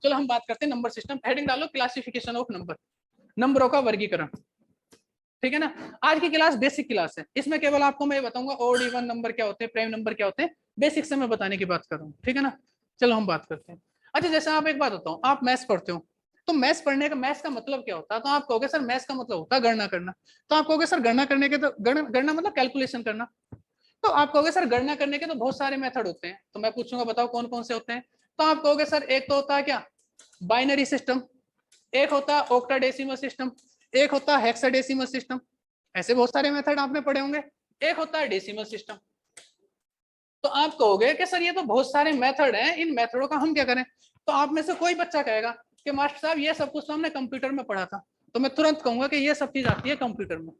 चलो हम बात करते हैं नंबर सिस्टम। हेडिंग डालो क्लासिफिकेशन ऑफ नंबर, नंबरों का वर्गीकरण, ठीक है ना। आज की क्लास बेसिक क्लास है, इसमें केवल आपको मैं बताऊंगा ओड इवन नंबर क्या होते हैं, प्राइम नंबर क्या होते हैं, बेसिक से मैं बताने की बात कर रहा हूँ, ठीक है ना। चलो हम बात करते हैं। अच्छा जैसे आप एक बात बताऊं, आप मैथ्स पढ़ते हो, तो मैथ्स पढ़ने का मैथ्स का मतलब क्या होता है, तो आप कहोगे सर मैथ्स का मतलब होता है गणना करना। तो आप कहोगे सर गणना करने के, तो गणना मतलब कैलकुलेशन करना। तो आप कहोगे सर गणना करने के तो बहुत सारे मेथड होते हैं, तो मैं पूछूंगा बताओ कौन कौन से होते हैं। तो आप कहोगे सर एक तो होता है क्या, बाइनरी सिस्टम, एक होता है ऑक्टाडेसिमल सिस्टम, एक होता है हेक्साडेसिमल सिस्टम, ऐसे बहुत सारे मेथड आपने पढ़े होंगे। एक होता है डेसिमल सिस्टम। तो आप कहोगे कि सर ये तो बहुत सारे मेथड हैं, इन मेथडों का हम क्या करें। तो आप में से कोई बच्चा कहेगा कि मास्टर साहब ये सब कुछ तो हमने कंप्यूटर में पढ़ा था, तो मैं तुरंत कहूंगा कि ये सब चीज आती है कंप्यूटर में।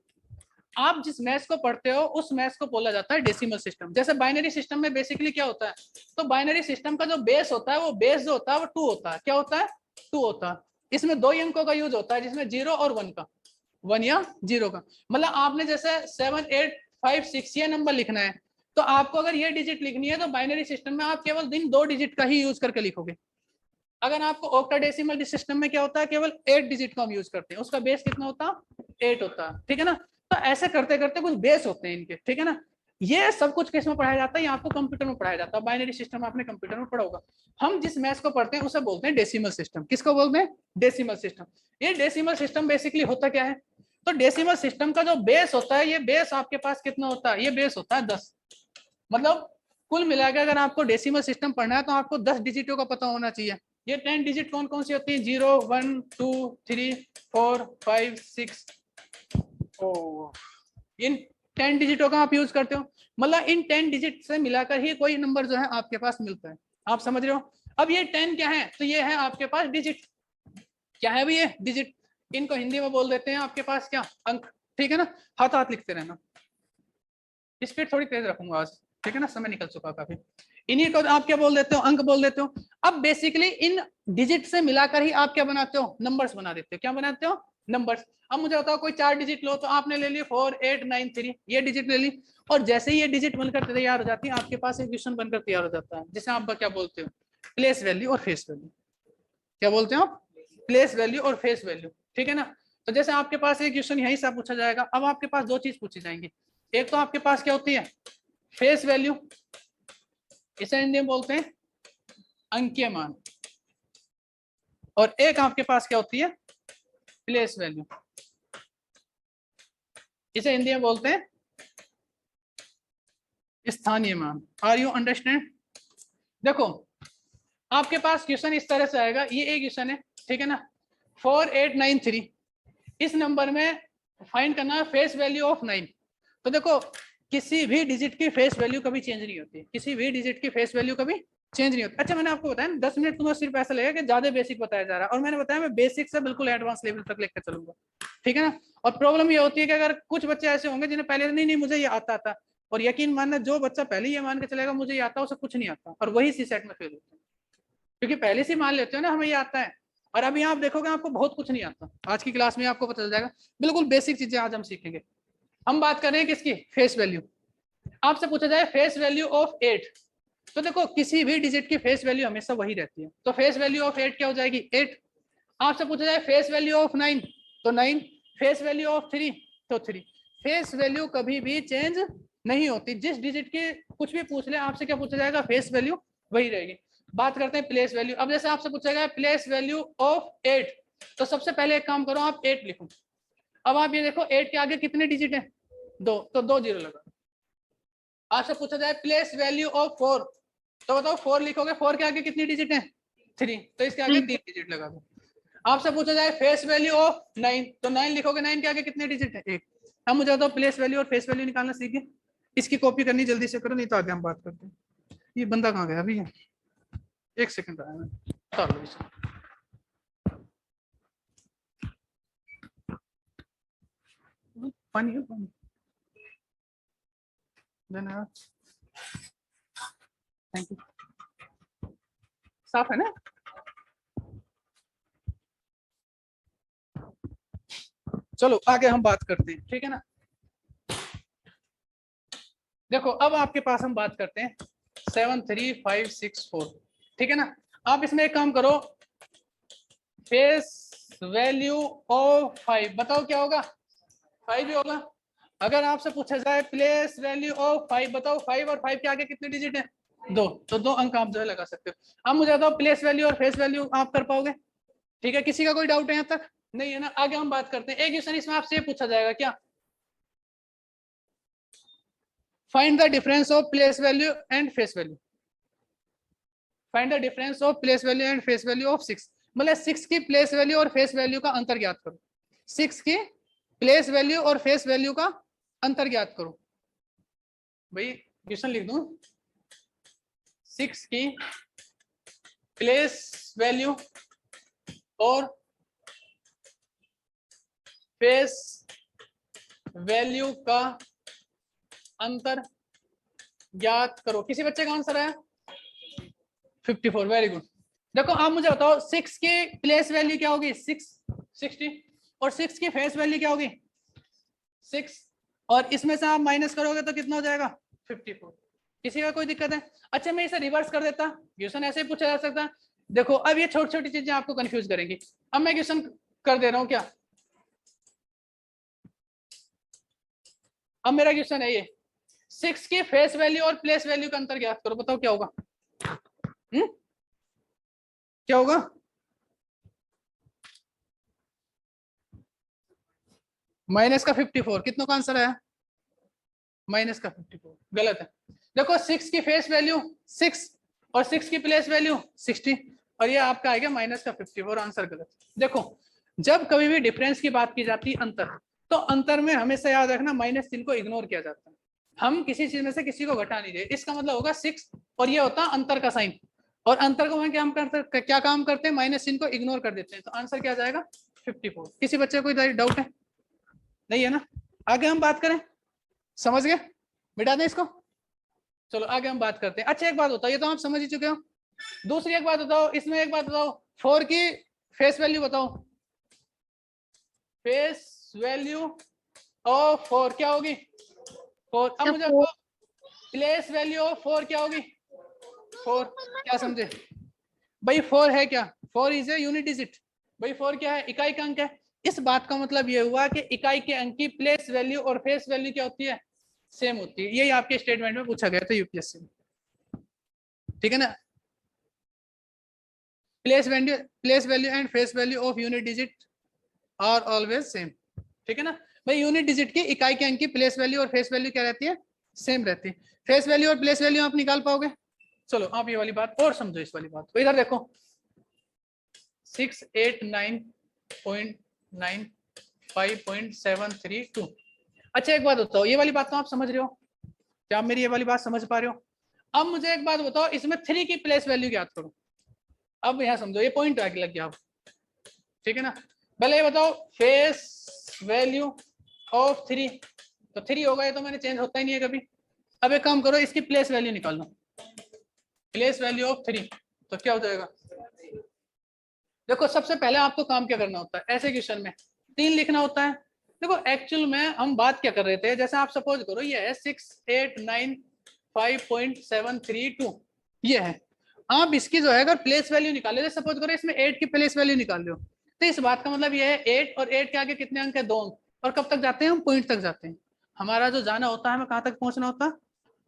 आप जिस मैथ्स को पढ़ते हो उस मैथ्स को बोला जाता है डेसिमल सिस्टम। जैसे बाइनरी सिस्टम में बेसिकली क्या होता है, तो बाइनरी सिस्टम का जो बेस होता है, वो बेस जो होता है वो 2 होता है। क्या होता है, 2 होता है। इसमें 2 अंकों का यूज होता है, जिसमें 0 और 1 का, 1 या 0 का। मतलब आपने जैसे 7 8 5 6 ये नंबर लिखना है, तो आपको अगर ये डिजिट लिखनी है तो बाइनरी सिस्टम में आप केवल इन 2 डिजिट का ही यूज करके लिखोगे। अगर आपको ऑक्टाडेसिमल सिस्टम में क्या होता है, केवल 8 डिजिट का हम यूज करते हैं, उसका बेस कितना होता है, 8 होता है, ठीक है ना। तो ऐसे करते करते कुछ बेस होते हैं इनके, ठीक है ना। ये सब कुछ किस में पढ़ाया जाता है, ये आपको कंप्यूटर में पढ़ाया जाता है। बाइनरी सिस्टम आपने कंप्यूटर में पढ़ा होगा। हम जिस मैथ्स को पढ़ते हैं उसे बोलते हैं डेसिमल सिस्टम। किसको बोलते हैं, डेसिमल सिस्टम। ये डेसिमल सिस्टम बेसिकली होता क्या है, तो डेसिमल सिस्टम का जो बेस होता है, ये बेस आपके पास कितना होता है, ये बेस होता है 10। मतलब कुल मिलाकर अगर आपको डेसिमल सिस्टम पढ़ना है तो आपको 10 डिजिटों का पता होना चाहिए। ये 10 डिजिट कौन कौन सी होती है, 0 1 2 3 4 5 6। इन 10 डिजिटों का आप यूज करते हो, मतलब इन 10 डिजिट से मिलाकर ही कोई नंबर जो है आपके पास मिलता है। आप समझ रहे हो। अब ये 10 क्या है, तो ये है आपके पास डिजिट। क्या है भाई ये डिजिट, इनको हिंदी में बोल देते हैं आपके पास क्या, अंक, ठीक है ना। हाथ हाथ लिखते रहना, स्पीड थोड़ी तेज रखूंगा आज, ठीक है ना, समय निकल चुका काफी। इन्हीं को आप क्या बोल देते हो, अंक बोल देते हो। अब बेसिकली इन डिजिट से मिलाकर ही आप क्या बनाते हो, नंबर्स बना देते हो। क्या बनाते हो, नंबर्स। अब मुझे बताओ कोई 4 डिजिट लो, तो आपने ले ली 4 8 9 3, ये डिजिट ले ली। और जैसे ही ये डिजिट बनकर तैयार हो जाती है, आपके पास एक क्वेश्चन बनकर तैयार हो जाता है, जिसे आप क्या बोलते हो, प्लेस वैल्यू और फेस वैल्यू। क्या बोलते हो, प्लेस वैल्यू और फेस वैल्यू, ठीक है ना। तो जैसे आपके पास एक क्वेश्चन यहीं से पूछा जाएगा। अब आपके पास 2 चीज पूछी जाएंगी। एक तो आपके पास क्या होती है, फेस वैल्यू, इसे हिंदी में बोलते हैं अंकीय मान। और एक आपके पास क्या होती है, प्लेस वैल्यू, इसे हिंदी में बोलते हैं स्थानीय मान। Are you understand. देखो आपके पास क्वेश्चन इस तरह से आएगा, ये एक क्वेश्चन है, ठीक है ना, 4893। इस नंबर में फाइंड करना है फेस वैल्यू ऑफ 9। तो देखो किसी भी डिजिट की फेस वैल्यू कभी चेंज नहीं होती, किसी भी डिजिट की फेस वैल्यू कभी चेंज नहीं होती। अच्छा मैंने आपको बताया 10 मिनट तुम्हें सिर्फ ऐसा लगेगा कि ज्यादा बेसिक बताया जा रहा है, और मैंने बताया मैं बेसिक से बिल्कुल एडवांस लेवल तक लेकर चलूंगा, ठीक है ना। और प्रॉब्लम ये होती है कि अगर कुछ बच्चे ऐसे होंगे जिन्हें पहले नहीं नहीं मुझे ये आता था, और यकीन मानना जो बच्चा पहले ये मान के चलेगा मुझे ये आता, उसे कुछ नहीं आता, और वही सी सेट में फेल होता है, क्योंकि पहले से मान लेते हो ना हमें ये आता है। और अभी आप देखोगे आपको बहुत कुछ नहीं आता, आज की क्लास में आपको पता चल जाएगा। बिल्कुल बेसिक चीजें आज हम सीखेंगे। हम बात कर रहे हैं किसकी, फेस वैल्यू। आपसे पूछा जाए फेस वैल्यू ऑफ 8, तो देखो किसी भी डिजिट की फेस वैल्यू हमेशा वही रहती है, तो फेस वैल्यू ऑफ 8 क्या हो जाएगी, 8। आपसे पूछा जाए फेस वैल्यू ऑफ 9, तो 9। फेस वैल्यू ऑफ 3, तो 3। फेस वैल्यू कभी भी चेंज नहीं होती, जिस डिजिट की कुछ भी पूछ ले आपसे क्या पूछा जाएगा, फेस वैल्यू वही रहेगी। बात करते हैं प्लेस वैल्यू। अब जैसे आपसे पूछा गया प्लेस वैल्यू ऑफ 8, तो सबसे पहले एक काम करो आप 8 लिखो। अब आप ये देखो 8 के आगे कितने डिजिट है, 2, तो 2 जीरो लगा। आपसे पूछा जाए प्लेस वैल्यू ऑफ 4, तो बताओ 4 लिखोगे, 4 के आगे कितनी डिजिट है, 3, तो इसके आगे 3 डिजिट लगा दो। आपसे पूछा जाए फेस वैल्यू ऑफ 9, तो 9 लिखोगे, 9 के आगे कितने डिजिट है, 1। अब मुझे बताओ प्लेस वैल्यू और फेस वैल्यू निकालना सीखे। इसकी कॉपी करनी जल्दी से करो, नहीं तो आगे हम बात करते हैं। ये बंदा कहाँ गया अभी, एक सेकंड आया मैं, पानी है पानी देना, थैंक यू। साफ है ना। चलो आगे हम बात करते हैं, ठीक है ना। देखो अब आपके पास हम बात करते हैं 7 3 5 6 4, ठीक है ना। आप इसमें एक काम करो, फेस वैल्यू ऑफ 5, बताओ क्या होगा? 5 ही होगा। अगर आपसे पूछा जाए प्लेस वैल्यू ऑफ 5, बताओ 5 और 5 के आगे कितने डिजिट है? 2, तो 2 अंक आप जो है लगा सकते हो। अब मुझे बताओ प्लेस वैल्यू और फेस वैल्यू आप कर पाओगे? ठीक है, किसी का कोई डाउट है यहाँ तक? नहीं है ना? आगे हम बात करते हैं। एक क्वेश्चन इसमें आपसे ये पूछा जाएगा क्या, find the difference of place value and face value. Find the difference of place value and face value of 6, मतलब 6 की प्लेस वैल्यू और फेस वैल्यू का अंतर ज्ञात करो। 6 की प्लेस वैल्यू और फेस वैल्यू का अंतर ज्ञात करो। भाई क्वेश्चन लिख दूं, 6 की प्लेस वैल्यू और फेस वैल्यू का अंतर ज्ञात करो। किसी बच्चे का आंसर है 54, वेरी गुड। देखो आप मुझे बताओ 6 की प्लेस वैल्यू क्या होगी? 60, और 6 की फेस वैल्यू क्या होगी? 6, और इसमें से आप माइनस करोगे तो कितना हो जाएगा? 54। किसी का कोई दिक्कत है? अच्छा मैं इसे रिवर्स कर देता, क्वेश्चन ऐसे ही पूछा जा सकता है। देखो अब ये छोटी छोटी चीजें आपको कंफ्यूज करेंगी। अब मैं क्वेश्चन कर दे रहा हूं क्या, अब मेरा क्वेश्चन है ये, 6 की फेस वैल्यू और प्लेस वैल्यू का अंतर ज्ञात करो, बताओ क्या होगा? क्या होगा? माइनस का 54, कितनों का आंसर है? माइनस का 54, गलत है। देखो 6 की फेस वैल्यू 6 और 6 की प्लेस वैल्यू 60, और ये आपका आएगा माइनस का 54, आंसर गलत। देखो जब कभी भी डिफरेंस की बात की जाती है अंतर, तो अंतर में हमेशा याद रखना माइनस चिन्ह को इग्नोर किया जाता है। हम किसी चीज में से किसी को घटा नहीं रहे, इसका मतलब होगा 6 और ये होता है अंतर का साइन, और अंतर को हम क्या काम करते हैं? माइनस चिन्ह को इग्नोर कर देते हैं, तो आंसर क्या जाएगा? 54। किसी बच्चे को कोई डाउट है? नहीं है ना? आगे हम बात करें, समझ गए? मिटा दें इसको, चलो आगे हम बात करते हैं। अच्छा एक बात बताओ, ये तो आप समझ ही चुके हो। दूसरी एक बात बताओ, इसमें एक बात बताओ, 4 की फेस वैल्यू बताओ। फेस वैल्यू ऑफ 4 क्या होगी? 4। अब मुझे बताओ प्लेस वैल्यू ऑफ 4 क्या होगी? 4, क्या समझे भाई? 4 है क्या? 4 इज ए यूनिट डिजिट। भाई 4 क्या है? इकाई का अंक है। इस बात का मतलब ये हुआ कि इकाई के अंक की प्लेस वैल्यू और फेस वैल्यू क्या होती है? सेम होती है। यही आपके स्टेटमेंट में पूछा गया था यूपीएससी में, ठीक है ना? Place value and face value of unit digit are always same, ठीक है ना? भाई यूनिट डिजिट की इकाई के अंक की प्लेस वैल्यू और फेस वैल्यू क्या रहती है? सेम रहती है। फेस वैल्यू और प्लेस वैल्यू आप निकाल पाओगे? चलो आप ये वाली बात और समझो, इस वाली बात को इधर देखो, 689.95.732। अच्छा एक बात बताओ, ये वाली बात तो आप समझ रहे हो? क्या आप मेरी ये वाली बात समझ पा रहे हो? अब मुझे एक बात बताओ, इसमें 3 की प्लेस वैल्यू ज्ञात करो। अब यहाँ समझो, ये पॉइंट आगे लग गया, ठीक है ना? पहले ये बताओ फेस वैल्यू ऑफ 3, तो 3 होगा, ये तो मैंने चेंज होता ही नहीं है कभी। अब एक काम करो, इसकी प्लेस वैल्यू निकाल लो, प्लेस वैल्यू ऑफ 3, तो क्या हो जाएगा? देखो सबसे पहले आपको काम क्या करना होता है ऐसे क्वेश्चन में? 3 लिखना होता है। देखो एक्चुअल में हम बात क्या कर रहे थे, जैसे आप सपोज करो ये है 689.5.732, ये है। आप इसकी जो है अगर प्लेस वैल्यू निकाले, सपोज करो इसमें 8 की प्लेस वैल्यू निकाल लो, तो इस बात का मतलब ये है 8 और 8 के आगे कितने अंक है? 2 अंक। और कब तक जाते हैं हम? पॉइंट तक जाते हैं। हमारा जो जाना होता है हमें कहाँ तक पहुंचना होता है?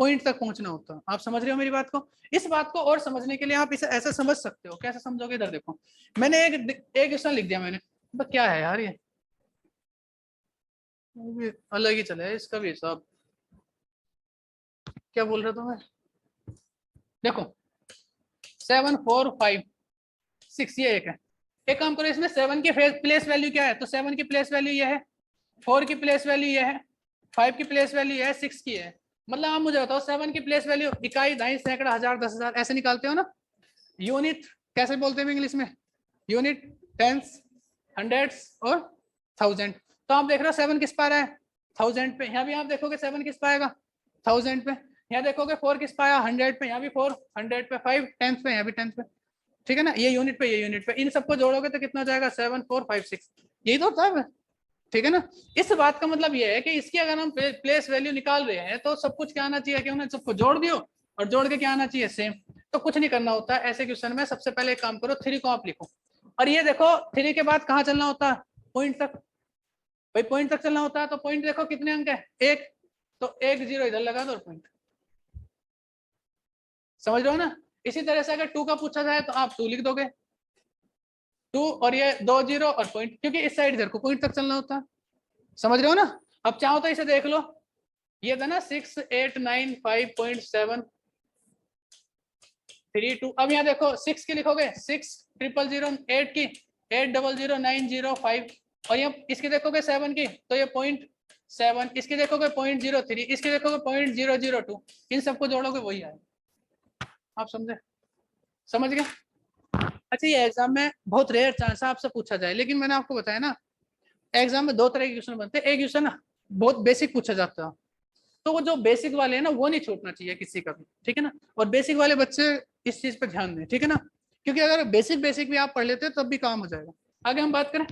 पॉइंट तक पहुंचना होता है। आप समझ रहे हो मेरी बात को? इस बात को और समझने के लिए आप इसे ऐसे समझ सकते हो। कैसे समझोगे? इधर देखो, मैंने एक क्वेश्चन लिख दिया मैंने, तो क्या है यार ये अलग ही चले इसका भी हिसाब। क्या बोल रहा था मैं? देखो 7 4 5 6, ये एक है। एक काम करो, इसमें 7 की प्लेस वैल्यू क्या है? तो 7 की प्लेस वैल्यू ये है, 4 की प्लेस वैल्यू ये है, 5 की प्लेस वैल्यू ये है, 6 की है। मतलब आप मुझे बताओ 7 की प्लेस वैल्यू इकाई, दाई, सैकड़ा, हजार, 10,000 ऐसे निकालते हो ना? यूनिट कैसे बोलते हैं इंग्लिश में? यूनिट, टेंस, हंड्रेड्स और थाउजेंड। तो आप देख रहे हो 7 किस पाया है? 1000 पे। यहाँ भी आप देखोगे 7 किस पाएगा? 1000 पे। यहाँ देखोगे 4 किस पाया? 100 पे। यहाँ भी 4 100 पे। 5 10 पे, यहाँ भी 10 पे, ठीक है ना? ये यूनिट पे, ये यूनिट पे, इन सबको जोड़ोगे तो कितना जाएगा? 7 4 5 6, यही तो होता है, ठीक है ना? इस बात का मतलब ये है कि इसकी अगर हम प्लेस वैल्यू निकाल रहे हैं तो सब कुछ क्या आना चाहिए कि उन्हें सबको जोड़ दियो और जोड़ के क्या आना चाहिए? सेम। तो कुछ नहीं करना होता ऐसे क्वेश्चन में। सबसे पहले एक काम करो, 3 को आप लिखो, और ये देखो 3 के बाद कहाँ चलना होता है, पॉइंट तक। भाई पॉइंट तक चलना होता है तो पॉइंट देखो कितने अंक है, 1, तो 1 0 इधर लगा दो और पॉइंट। समझ रहे हो ना। इसी तरह से अगर 2 का पूछा जाए तो आप 2 लिख दोगे, 2 और ये 2 0 और पॉइंट, क्योंकि इस साइड इधर को पॉइंट तक चलना होता है। समझ रहे हो ना। अब चाहो तो इसे देख लो, ये था ना 6 8 9 5.7 3 2। अब यहाँ देखो 6 की लिखोगे 6 0 0 0 8 की 8 0 0 9 0 5, और ये इसकी देखोगे 7 की तो ये 0.7, इसकी देखोगे 0.03, इसकी देखोगे 0.002, इन सबको जोड़ोगे वही आए। आप समझे, समझ गए। अच्छा ये एग्जाम में बहुत रेयर चांस है आपसे पूछा जाए, लेकिन मैंने आपको बताया ना एग्जाम में 2 तरह के क्वेश्चन बनते हैं। एक क्वेश्चन ना बहुत बेसिक पूछा जाता है, तो वो जो बेसिक वाले हैं ना वो नहीं छूटना चाहिए किसी का भी, ठीक है ना। और बेसिक वाले बच्चे इस चीज पे ध्यान दें, ठीक है ना, क्योंकि अगर बेसिक बेसिक भी आप पढ़ लेते हैं तब भी काम हो जाएगा। आगे हम बात करें,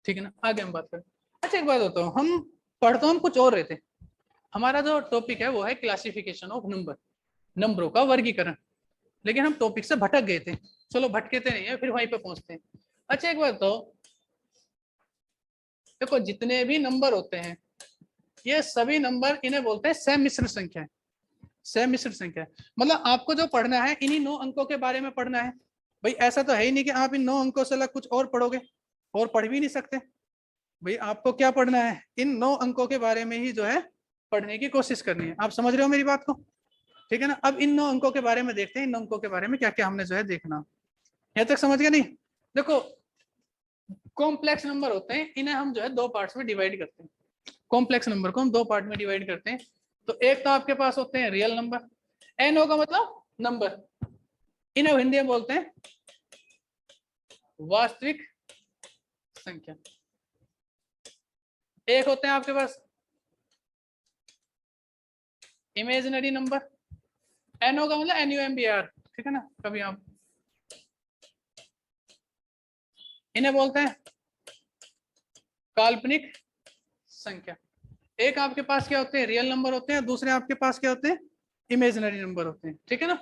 ठीक है ना, आगे हम बात करें। अच्छा एक बात होता है, हम पढ़ते हम कुछ और रहते हैं। हमारा जो टॉपिक है वो है क्लासिफिकेशन ऑफ नंबर, नंबरों का वर्गीकरण, लेकिन हम टॉपिक से भटक गए थे। चलो भटकेते नहीं है, फिर वहीं पे पहुंचते हैं। अच्छा एक बात तो देखो, जितने भी नंबर होते हैं ये सभी नंबर इन्हें बोलते हैं सम्मिश्र संख्या। सम्मिश्र संख्या मतलब आपको जो पढ़ना है इन्हीं 9 अंकों के बारे में पढ़ना है। भाई ऐसा तो है ही नहीं कि आप इन 9 अंकों से अलग कुछ और पढ़ोगे, और पढ़ भी नहीं सकते। भाई आपको क्या पढ़ना है, इन 9 अंकों के बारे में ही जो है पढ़ने की कोशिश करनी है। आप समझ रहे हो मेरी बात को, ठीक है ना। अब इन 9 अंकों के बारे में देखते हैं, इन 9 अंकों के बारे में क्या क्या हमने जो है देखना। यहाँ तक समझ गए नहीं। देखो कॉम्प्लेक्स नंबर होते हैं, इन्हें हम जो है 2 पार्ट्स में डिवाइड करते हैं। कॉम्प्लेक्स नंबर को हम 2 पार्ट में डिवाइड करते हैं। तो एक तो आपके पास होते हैं रियल नंबर, एन का मतलब नंबर, इन्हें हिंदी में बोलते हैं वास्तविक संख्या। एक होते हैं आपके पास इमेजिनरी नंबर, एनओ का मतलब NUMBR, ठीक है ना। कभी आप इन्हें बोलते हैं काल्पनिक संख्या। एक आपके पास क्या होते हैं, रियल नंबर होते हैं, दूसरे आपके पास क्या होते हैं, इमेजिनरी नंबर होते हैं, ठीक है ना।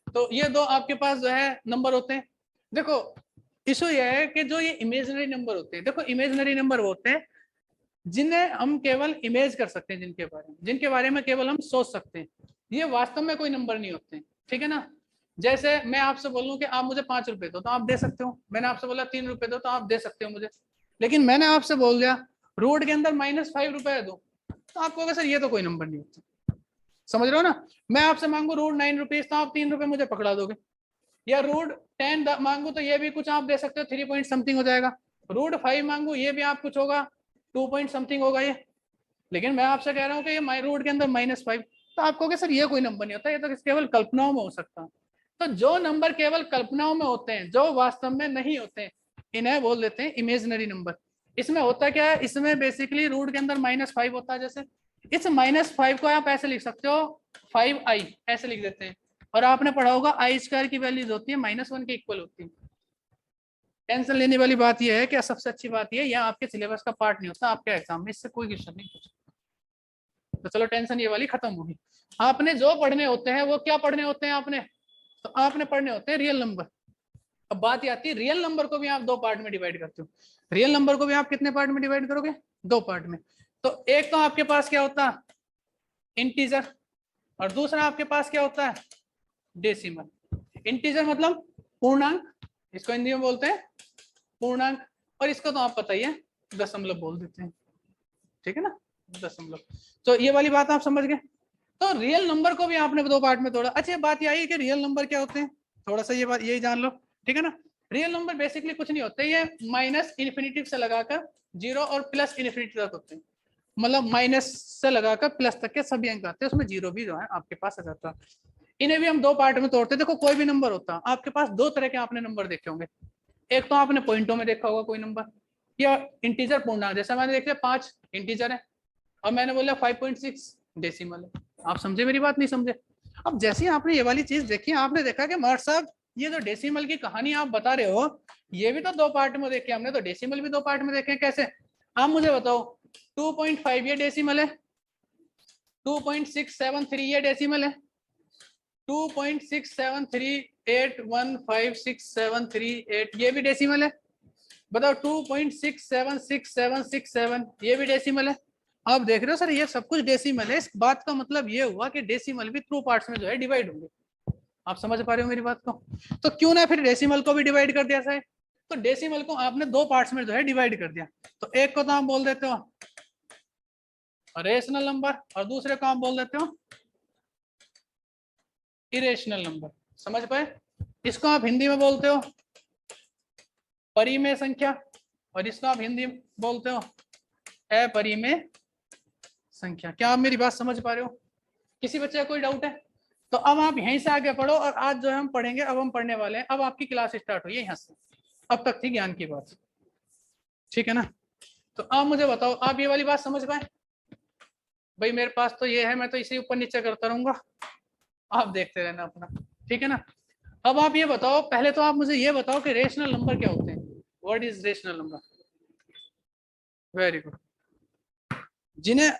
तो ये 2 आपके पास जो है नंबर होते हैं। देखो इशू ये है कि जो ये इमेजिनरी नंबर होते हैं, देखो इमेजिनरी नंबर वो होते हैं जिन्हें हम केवल इमेज कर सकते हैं, जिनके बारे में केवल हम सोच सकते हैं। ये वास्तव में कोई नंबर नहीं होते, ठीक है ना। जैसे मैं आपसे बोलूं कि आप मुझे 5 रुपए दो तो आप दे सकते हो, मैंने आपसे बोला 3 रुपए दो तो आप दे सकते हो मुझे। लेकिन मैंने आपसे बोल दिया रोड के अंदर -5 रुपए दो, तो आप कहोगे सर ये तो कोई नंबर नहीं होता। समझ रहे हो ना। मैं आपसे मांगू रूड 9 रुपीज तो आप 3 रुपए मुझे पकड़ा दोगे, या रूड 10 मांगू तो ये भी कुछ आप दे सकते हो, 3 पॉइंट समथिंग हो जाएगा। रूड 5 मांगू ये भी आप कुछ होगा, 2 पॉइंट समथिंग होगा ये। लेकिन मैं आपसे कह रहा हूँ कि ये रूड के अंदर -5, तो आप कहोगे सर ये कोई नंबर नहीं होता, ये तो केवल कल्पनाओं में हो सकता है। तो जो नंबर केवल कल्पनाओं में होते हैं, जो वास्तव में नहीं होते हैं, इन्हें बोल देते हैं इमेजिनरी नंबर। इसमें होता क्या है, इसमें बेसिकली रूट के अंदर -5 होता है। जैसे इस -5 को आप ऐसे लिख सकते हो 5i, ऐसे लिख देते हैं। और आपने पढ़ा होगा i² की वैल्यूज होती है -1 के इक्वल होती है। टेंशन लेने वाली बात यह है कि सबसे अच्छी बात यह यह आपके सिलेबस का पार्ट नहीं होता, आपके एग्जाम में इससे कोई क्वेश्चन नहीं पूछा। तो चलो टेंशन ये वाली खत्म होगी। आपने जो पढ़ने होते हैं वो क्या पढ़ने होते हैं आपने, तो आपने पढ़ने होते हैं रियल नंबर। अब बात ये आती है रियल नंबर को भी आप 2 पार्ट में डिवाइड करते हो। रियल नंबर को भी आप कितने पार्ट में डिवाइड करोगे, 2 पार्ट में। तो एक तो आपके पास क्या होता है इंटीजर, और दूसरा आपके पास क्या होता है डेसिमल। इंटीजर मतलब पूर्णांक, इसको हिंदी में बोलते हैं पूर्णांक, और इसको तो आप पता ही है दशमलव बोल देते हैं, ठीक है ना, दशमलव। तो ये वाली बात आप समझ गए। तो रियल नंबर को भी आपने 2 पार्ट में तोड़ा। अच्छा बात ये आई कि रियल नंबर क्या होते हैं, थोड़ा सा ये बात यही जान लो, ठीक है ना। रियल नंबर बेसिकली कुछ नहीं होते, ये -इन्फिनिटी से लगाकर 0 और +इन्फिनिटी तक होते हैं। मतलब माइनस से लगाकर प्लस तक के सभी अंक आते हैं, उसमें 0 भी जो है आपके पास आ जाता है। इन्हें भी हम 2 पार्ट में तोड़ते हैं। देखो कोई भी नंबर होता आपके पास 2 तरह के आपने नंबर देखे होंगे। एक तो आपने पॉइंटों में देखा होगा कोई नंबर, या इंटीजर पूर्णांक, जैसा मैंने देख लिया 5 इंटीजर है और मैंने बोला 5.6 डेसिमल है। आप समझे मेरी बात, नहीं समझे। अब जैसे ही आपने ये वाली चीज देखी, आपने देखा कि मार साहब ये जो डेसिमल की कहानी आप बता रहे हो ये भी तो 2 पार्ट में देखे हमने, तो डेसिमल भी 2 पार्ट में देखे कैसे। आप मुझे बताओ 2.5 ये डेसिमल है, 2.673 ये डेसिमल है, 2.6738156738 ये भी डेसिमल है। बताओ 2.676767 ये भी डेसिमल है। आप देख रहे हो सर ये सब कुछ डेसिमल है। इस बात का मतलब ये हुआ कि डेसिमल भी ट्रू पार्ट्स में जो है डिवाइड होंगे। आप समझ पा रहे हो मेरी बात को? तो क्यों ना फिर डेसिमल को भी डिवाइड कर दिया जाए। तो डेसिमल को आपने दो पार्ट्स में जो है डिवाइड कर दिया। तो एक को तो आप बोल देते हो रेशनल नंबर और दूसरे को आप बोल देते हो इरेशनल नंबर। समझ पाए? इसको आप हिंदी में बोलते हो परिमेय संख्या और इसको आप हिंदी में बोलते हो अपरिमेय संख्या। क्या आप मेरी बात समझ पा रहे हो? किसी बच्चे का कोई डाउट है? तो अब आप यहीं से आगे पढ़ो और आज जो है हम पढ़ेंगे। अब हम पढ़ने वाले हैं। अब आपकी क्लास स्टार्ट हुई है यहाँ से। अब तक थी ज्ञान की बात, ठीक है ना? तो आप मुझे बताओ आप ये वाली बात समझ पाए? भाई मेरे पास तो ये है, मैं तो इसे ऊपर नीचे करता रहूंगा, आप देखते रहना अपना, ठीक है ना? अब आप ये बताओ, पहले तो आप मुझे ये बताओ कि रेशनल नंबर क्या होते हैं। What is rational number? Very good. जिन्हें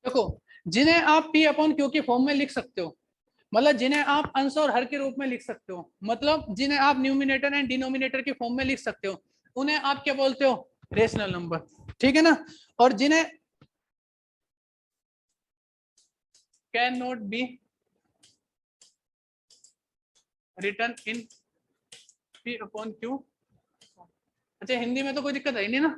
देखो, जिन्हें आप पी अपॉन क्यू की फॉर्म में लिख सकते हो, मतलब जिन्हें आप अंश और हर के रूप में लिख सकते हो, मतलब जिन्हें आप न्यूमिनेटर एंड डिनोमिनेटर की फॉर्म में लिख सकते हो, उन्हें आप क्या बोलते हो? रेशनल नंबर, ठीक है ना? और जिन्हें can not be return in P upon Q, अच्छा हिंदी में तो कोई दिक्कत है नहीं ना,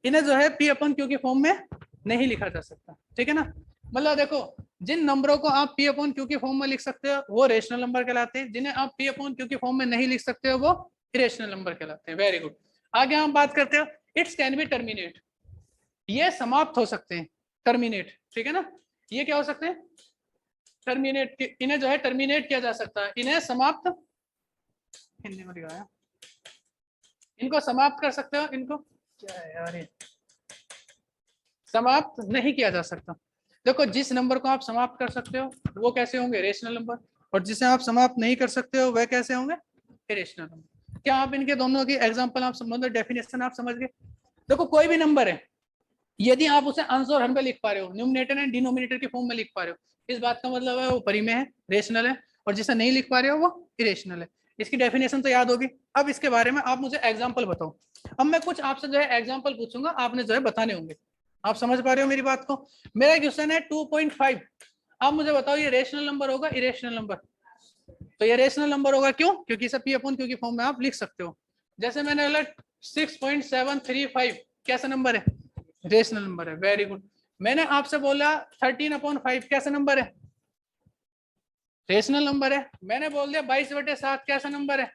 इन्हें जो है पी अपॉन क्यू की फॉर्म में नहीं लिखा जा सकता, ठीक है ना? मतलब देखो, जिन नंबरों को आप पी अपॉन क्यू की फॉर्म में लिख सकते हो वो रेशनल नंबर कहलाते हैं, जिन्हें आप पी अपॉन क्यू की फॉर्म में नहीं लिख सकते हो वो इरेशनल नंबर कहलाते हैं। Very good. आगे हम बात करते हो इट्स कैन बी टर्मिनेट, ये समाप्त हो सकते हैं, टर्मिनेट, ठीक है ना? ये क्या हो सकते हैं? टर्मिनेट, इन्हें जो है टर्मिनेट किया जा सकता है, इन्हें समाप्त, हिंदी में दिखाया, इनको समाप्त कर सकते हो, इनको क्या है यार ये, समाप्त नहीं किया जा सकता। देखो जिस नंबर को आप समाप्त कर सकते हो वो कैसे होंगे? रेशनल नंबर, और जिसे आप समाप्त नहीं कर सकते हो वह कैसे होंगे? Irrational number. क्या आप इनके दोनों की एग्जांपल आप मतलब डेफिनेशन आप समझ गए? देखो कोई भी नंबर है, यदि आप उसे अंश और हर में लिख पा रहे हो, न्यूमिनेटर एंड डिनोमिनेटर की फॉर्म में लिख पा रहे हो, इस बात का मतलब है वो परिमेय है, रेशनल है, और जिसे नहीं लिख पा रहे हो वो इरेशनल है। इसकी डेफिनेशन तो याद होगी। अब इसके बारे में आप मुझे एग्जांपल बताओ। अब मैं कुछ आपसे जो है एग्जांपल पूछूंगा, आपने जो है बताने होंगे। आप समझ पा रहे हो मेरी बात को? मेरा क्वेश्चन है 2.5, आप मुझे बताओ ये रेशनल नंबर होगा इरेशनल नंबर? तो ये रेशनल नंबर होगा, क्यों? क्योंकि इसे पी अपॉन क्यू की फॉर्म में आप लिख सकते हो। जैसे मैंने बोला 6.735 कैसा नंबर है? रेशनल नंबर है। Very good. मैंने आपसे बोला 13/5 कैसा नंबर है? रेशनल नंबर है। मैंने बोल दिया 22/7 कैसा नंबर है?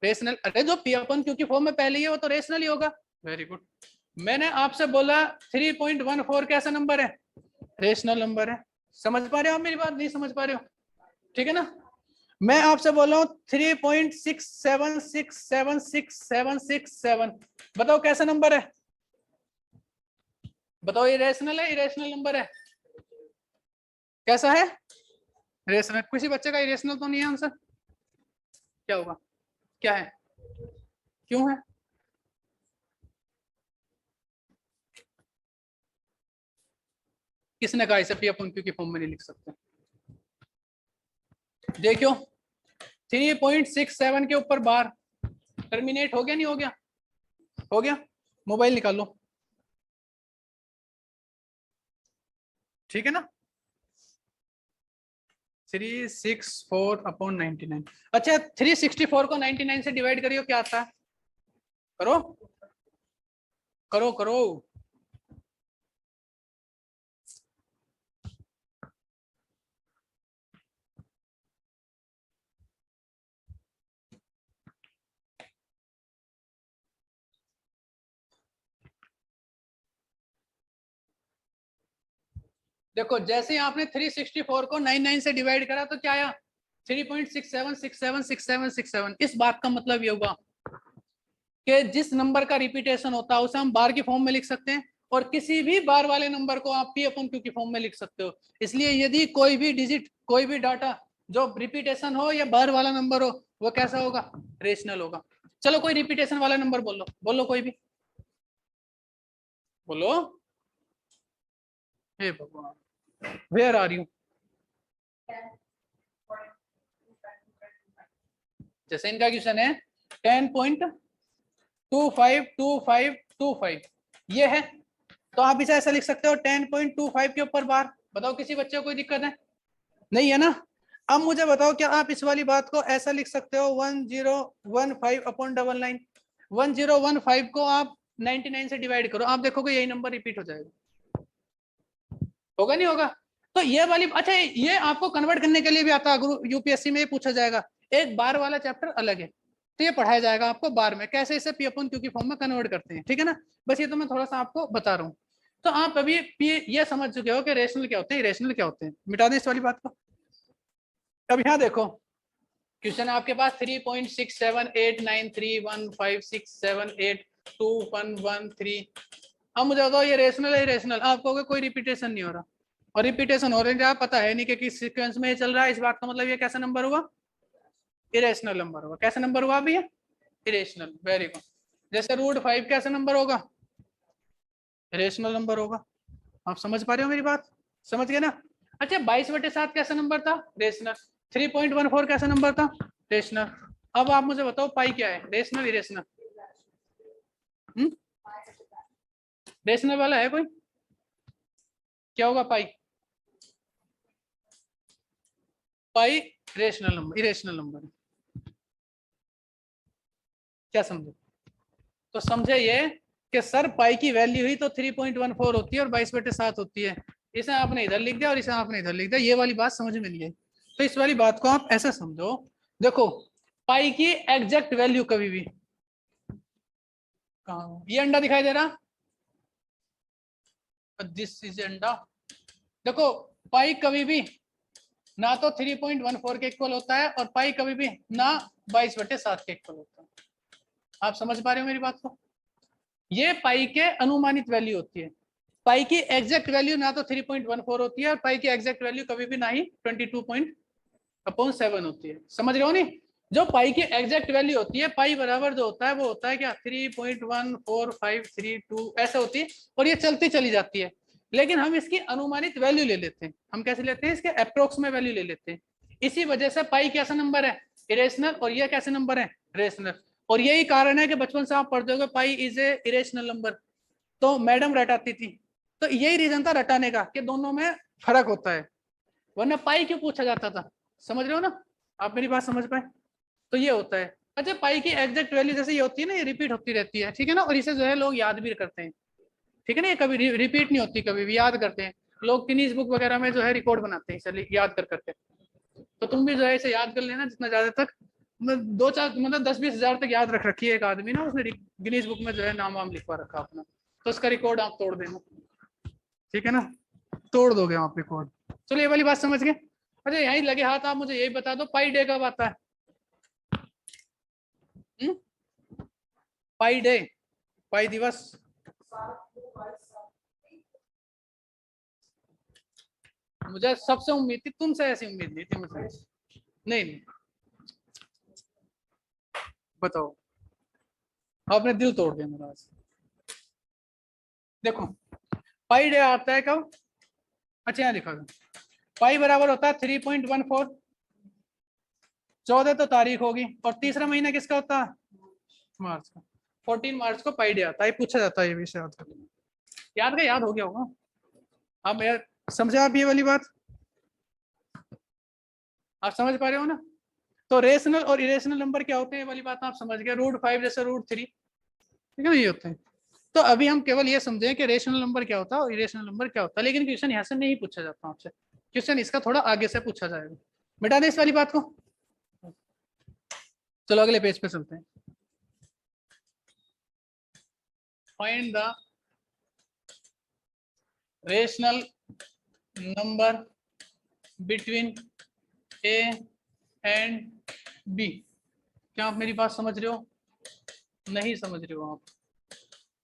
रेशनल। अरे जो पी अपन क्यू की फॉर्म में पहले ही है वो तो रेशनल ही होगा। Very good. मैंने आपसे बोला 3.14 कैसा नंबर है? रेशनल नंबर है। समझ पा रहे हो आप मेरी बात? नहीं समझ पा रहे हो? ठीक है ना? मैं आपसे बोल रहा हूँ 3.67676767, बताओ कैसा नंबर है? बताओ ये रेशनल है इरेशनल नंबर है? कैसा है? रेशनल। किसी बच्चे का इरेशनल तो नहीं है आंसर? क्या होगा? क्या है? क्यों है? किसने कहा इसे पी अपन क्यू की फॉर्म में नहीं लिख सकते? देखियो 3.67 के ऊपर बार टर्मिनेट हो गया, नहीं हो गया? हो गया। मोबाइल निकालो, ठीक है ना? 364/99। अच्छा 364 को 99 से डिवाइड करियो, क्या आता है? करो करो करो। देखो जैसे ही आपने 364 को 99 से डिवाइड करा तो क्या आया? 3.67676767। इस बात का मतलब ये होगा कि जिस नंबर का रिपीटेशन होता है उसे हम बार की फॉर्म में लिख सकते हैं, और किसी भी बार वाले नंबर को आप पी अपन क्यू की फॉर्म में लिख सकते हो। इसलिए यदि कोई भी डिजिट, कोई भी डाटा जो रिपीटेशन हो या बार वाला नंबर हो वो कैसा होगा, रेशनल होगा। चलो कोई रिपीटेशन वाला नंबर बोलो, बोलो कोई भी बोलो। हे भगवान, वेयर आर यू। जैसे इनका क्वेश्चन है 10.252525 ये है, तो आप इसे ऐसा लिख सकते हो 10.25 के ऊपर बार। बताओ किसी बच्चे को कोई दिक्कत है, नहीं है ना। अब मुझे बताओ क्या आप इस वाली बात को ऐसा लिख सकते हो 1015/99। 1015 को आप 99 से डिवाइड करो, आप देखोगे यही नंबर रिपीट हो जाएगा, होगा नहीं होगा। तो ये वाली, अच्छा ये आपको कन्वर्ट करने के लिए भी आता है, यूपीएससी में पूछा जाएगा। एक बार वाला चैप्टर अलग है, तो ये पढ़ाया जाएगा आपको बार में, कैसे इसे पी अपन क्यू की फॉर्म में कन्वर्ट करते हैं, ठीक है ना। बस ये तो मैं थोड़ा सा आपको बता रहा हूँ। तो आप अभी ये समझ चुके हो कि रेशनल क्या होते हैं, इरेशनल क्या होते हैं, मिटा दें इस वाली बात को। अब यहाँ देखो क्वेश्चन है आपके पास 3.67893156782113। अब मुझे बताओ ये रेशनल है इरेशनल, आप कहोगे कोई रिपीटेशन नहीं हो रहा, और रिपीटेशन हो रहा है पता है नहीं कि किस सीक्वेंस में ये चल रहा है, इस बात का मतलब ये कैसा नंबर हुआ, इरेशनल नंबर होगा। कैसा नंबर हुआ अभी, इरेशनल, वेरी गुड। जैसे √5 कैसा नंबर होगा, रेशनल नंबर होगा। आप समझ पा रहे हो मेरी बात, समझ गए ना। अच्छा 22/7 कैसा नंबर था, रेशनल। 3.14 कैसा नंबर था, रेशनल। अब आप मुझे बताओ पाई क्या है, रेशनल इरेशनल। रेशनल वाला है कोई, क्या होगा पाई, पाई रेशनल नंबर इरेशनल नंबर। क्या समझे, तो समझे ये कि सर पाई की वैल्यू ही तो 3.14 होती है और 22/7 होती है। इसे आपने इधर लिख दिया और इसे आपने इधर लिख दिया, ये वाली बात समझ में नहीं आई। तो इस वाली बात को आप ऐसे समझो, देखो पाई की एग्जैक्ट वैल्यू कभी भी, कहाँ ये अंडा दिखाई दे रहा, दिस इज अंडा। देखो पाई कभी भी ना तो 3.14 के इक्वल होता है और पाई कभी भी ना 22/7 के इक्वल होता है। आप समझ पा रहे हो मेरी बात को, ये पाई के अनुमानित वैल्यू होती है। पाई की एग्जैक्ट वैल्यू ना तो 3.14 होती है और पाई की एग्जैक्ट वैल्यू कभी भी ना ही 22.7 होती है। समझ रहे हो नहीं, जो पाई की एग्जैक्ट वैल्यू होती है, पाई बराबर जो होता है वो होता है क्या 3.14532 ऐसे होती है, और ये चलती चली जाती है। लेकिन हम इसकी अनुमानित वैल्यू ले लेते हैं, हम कैसे लेते हैं, इसके अप्रोक्स में वैल्यू ले लेते हैं। इसी वजह से पाई कैसा नंबर है, इरेशनल, और ये कैसे नंबर है, रेशनल। और यही कारण है कि बचपन से आप पढ़ते हो pi is a irrational number, तो मैडम रटाती थी। तो यही रीजन था रटाने का कि दोनों में फर्क होता है, वरना पाई क्यों पूछा जाता था। समझ रहे हो ना, आप मेरी बात समझ पाए, तो ये होता है। अच्छा पाई की एग्जैक्ट वैल्यू जैसे ये होती है ना, ये रिपीट होती रहती है, ठीक है ना, और इसे जो है लोग याद भी करते हैं, ठीक है ना, ये कभी रिपीट नहीं होती, कभी भी याद करते हैं लोग, गिनीज बुक वगैरह में जो है रिकॉर्ड बनाते हैं इसे याद कर करके। तो तुम भी जो है इसे याद कर लेना जितना ज्यादा तक, 2-4 मतलब 10-20 हज़ार तक याद रख रखी है एक आदमी ना, उसने गिनीज बुक में जो है नाम वाम लिखवा रखा अपना, तो उसका रिकॉर्ड आप तोड़ देना, ठीक है ना, तोड़ दोगे आप रिकॉर्ड। चलो ये वाली बात समझ गए। अच्छा यहीं लगे हाथ आप मुझे यही बता दो पाई डे कब आता है, पाई डे, पाई दिवस। मुझे सबसे उम्मीद थी, तुमसे ऐसी उम्मीद नहीं थी मुझे, नहीं नहीं, बताओ, आपने दिल तोड़ दिया मेरा आज। देखो पाई डे आता है कब, अच्छा यहाँ लिखा था, पाई बराबर होता है 3.14, 14 तो तारीख होगी, और तीसरा महीना किसका होता है, मार्च का। 14 मार्च को पाई डे आता है, पूछा जाता है ये विषय याद कर, याद का याद हो गया होगा। आप यार समझे आप ये वाली बात, आप समझ पा रहे हो ना। तो रेशनल और इरेशनल नंबर क्या होते हैं वाली बात आप समझ गए, √5 जैसे √3, ठीक है ना, ये होते हैं। तो अभी हम केवल ये समझें कि रेशनल नंबर क्या होता है और इरेशनल नंबर क्या होता है, लेकिन क्वेश्चन यहाँ से नहीं पूछा जाता आपसे, क्वेश्चन इसका थोड़ा आगे से पूछा जाएगा, मिटा दे इस वाली बात को। चलो अगले पेज पे चलते हैं। Find the rational number between A and B. क्या आप मेरी बात समझ रहे हो, नहीं समझ रहे हो आप,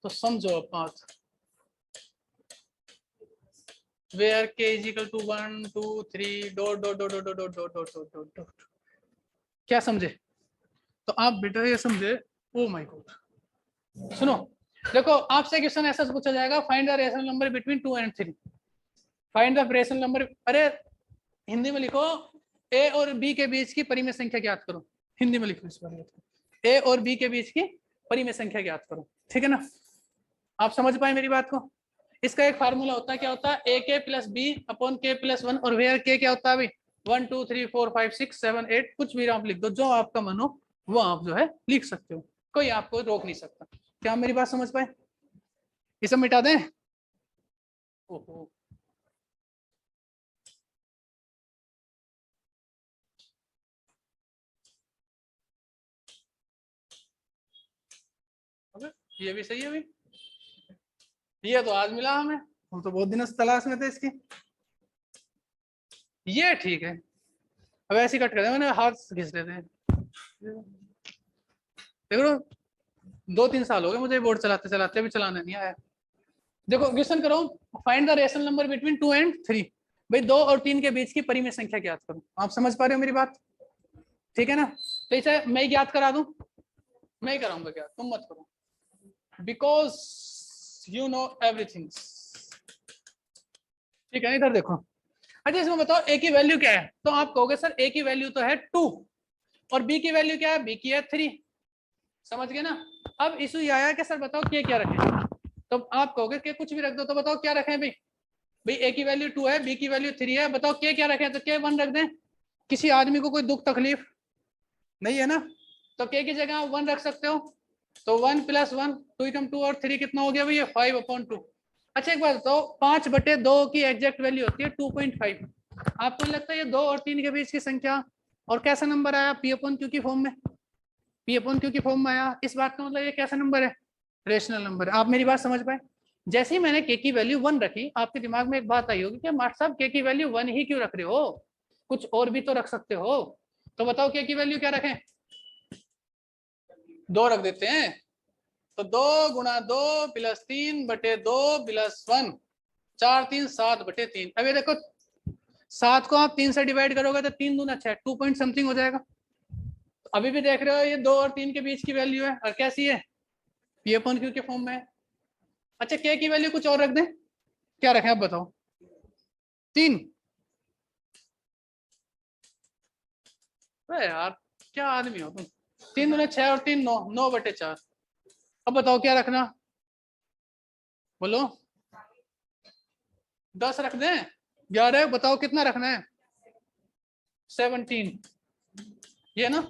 तो समझो अब बात। Where K is equal to 1 2 3 dot dot dot dot dot dot dot dot dot dot. क्या समझे? तो आप बेटा ये समझे, ओ माय गॉड। सुनो, देखो आपसे क्वेश्चन ऐसा पूछा जाएगा, find the rational number between 2 and 3। Find the rational number, अरे हिंदी में लिखो ए और बी के बीच की परिमेय संख्या ज्ञात करो। हिंदी में लिखो इस बार, ए और बी के बीच की परिमेय संख्या ज्ञात करो, ठीक है ना? आप समझ पाए मेरी बात को? इसका एक फार्मूला होता है, क्या होता है? ए के प्लस बी अपॉन के प्लस 1, और वेयर के क्या होता है भाई? 1 2 3 4 5 6 7 8, कुछ भी आप लिख दो, जो आपका मन हो वो आप जो है लिख सकते हो, कोई आपको रोक नहीं सकता। क्या आप मेरी बात समझ पाए? ये सब मिटा दें? ओहो, ये भी सही है भाई, ये तो आज मिला हमें, हम तो बहुत दिनों से तलाश में थे इसकी। ये ठीक है, अब ऐसे कट कर दे, मैंने हाथ घिस देते हैं। देखो 2-3 साल हो गए मुझे बोर्ड चलाते चलाते, भी चलाने नहीं आया। देखो क्वेश्चन करो, find the rational number between 2 and 3। भाई 2 और 3 के बीच की परिमेय संख्या ज्ञात करो। आप समझ पा रहे हो मेरी बात? ठीक है ना? तो इसे मैं ज्ञात करा दूं? मैं ही कराऊंगा क्या, तुम मत करो, बिकॉज यू नो एवरीथिंग। ठीक है, इधर देखो। अच्छा इसमें बताओ ए की वैल्यू क्या है? तो आप कहोगे सर ए की वैल्यू तो है 2 और बी की वैल्यू क्या है? बी की है 3। समझ गए ना? अब इशू ये आया कि सर बताओ के क्या रखें? तो आप कहोगे कि कुछ भी रख दो, तो बताओ क्या रखें भाई? भाई ए की वैल्यू 2 है, बी की वैल्यू 3 है, बताओ के क्या रखें? तो के 1 रख दें। किसी आदमी को कोई दुख तकलीफ नहीं है ना? तो के की जगह 1 रख सकते हो। तो 1 + 1 2 और 3 कितना हो गया भैया? 5/2। अच्छा एक बात बताओ, 5/2 की एग्जैक्ट वैल्यू होती है 2.5। आपको लगता है ये 2 और 3 के बीच की संख्या, और कैसा नंबर आया? P/Q की फॉर्म में, P/Q की फॉर्म में आया। इस बात का मतलब ये कैसा नंबर है? रेशनल नंबर है। आप मेरी बात समझ पाए? जैसे ही मैंने के की वैल्यू 1 रखी, आपके दिमाग में एक बात आई होगी कि मास्टर साहब के की वैल्यू 1 ही क्यों रख रहे हो, कुछ और भी तो रख सकते हो। तो बताओ के की वैल्यू क्या रखें? 2 रख देते हैं। तो 2 × 2 + 3/2 + 1 4 3 7/3। अब ये देखो 7 को आप 3 से डिवाइड करोगे तो 3 दूना 6, 2 पॉइंट समथिंग हो जाएगा। तो अभी भी देख रहे हो ये 2 और 3 के बीच की वैल्यू है, और कैसी है? P/Q के फॉर्म में है। अच्छा के की वैल्यू कुछ और रख दें? क्या रखें आप बताओ? 3? अरे यार क्या आदमी हो तुम। 3 दूना 6 और 3 9, 9/4। अब बताओ क्या रखना? बोलो। 10 रख दें? 11? बताओ कितना रखना है? 17, ये ना?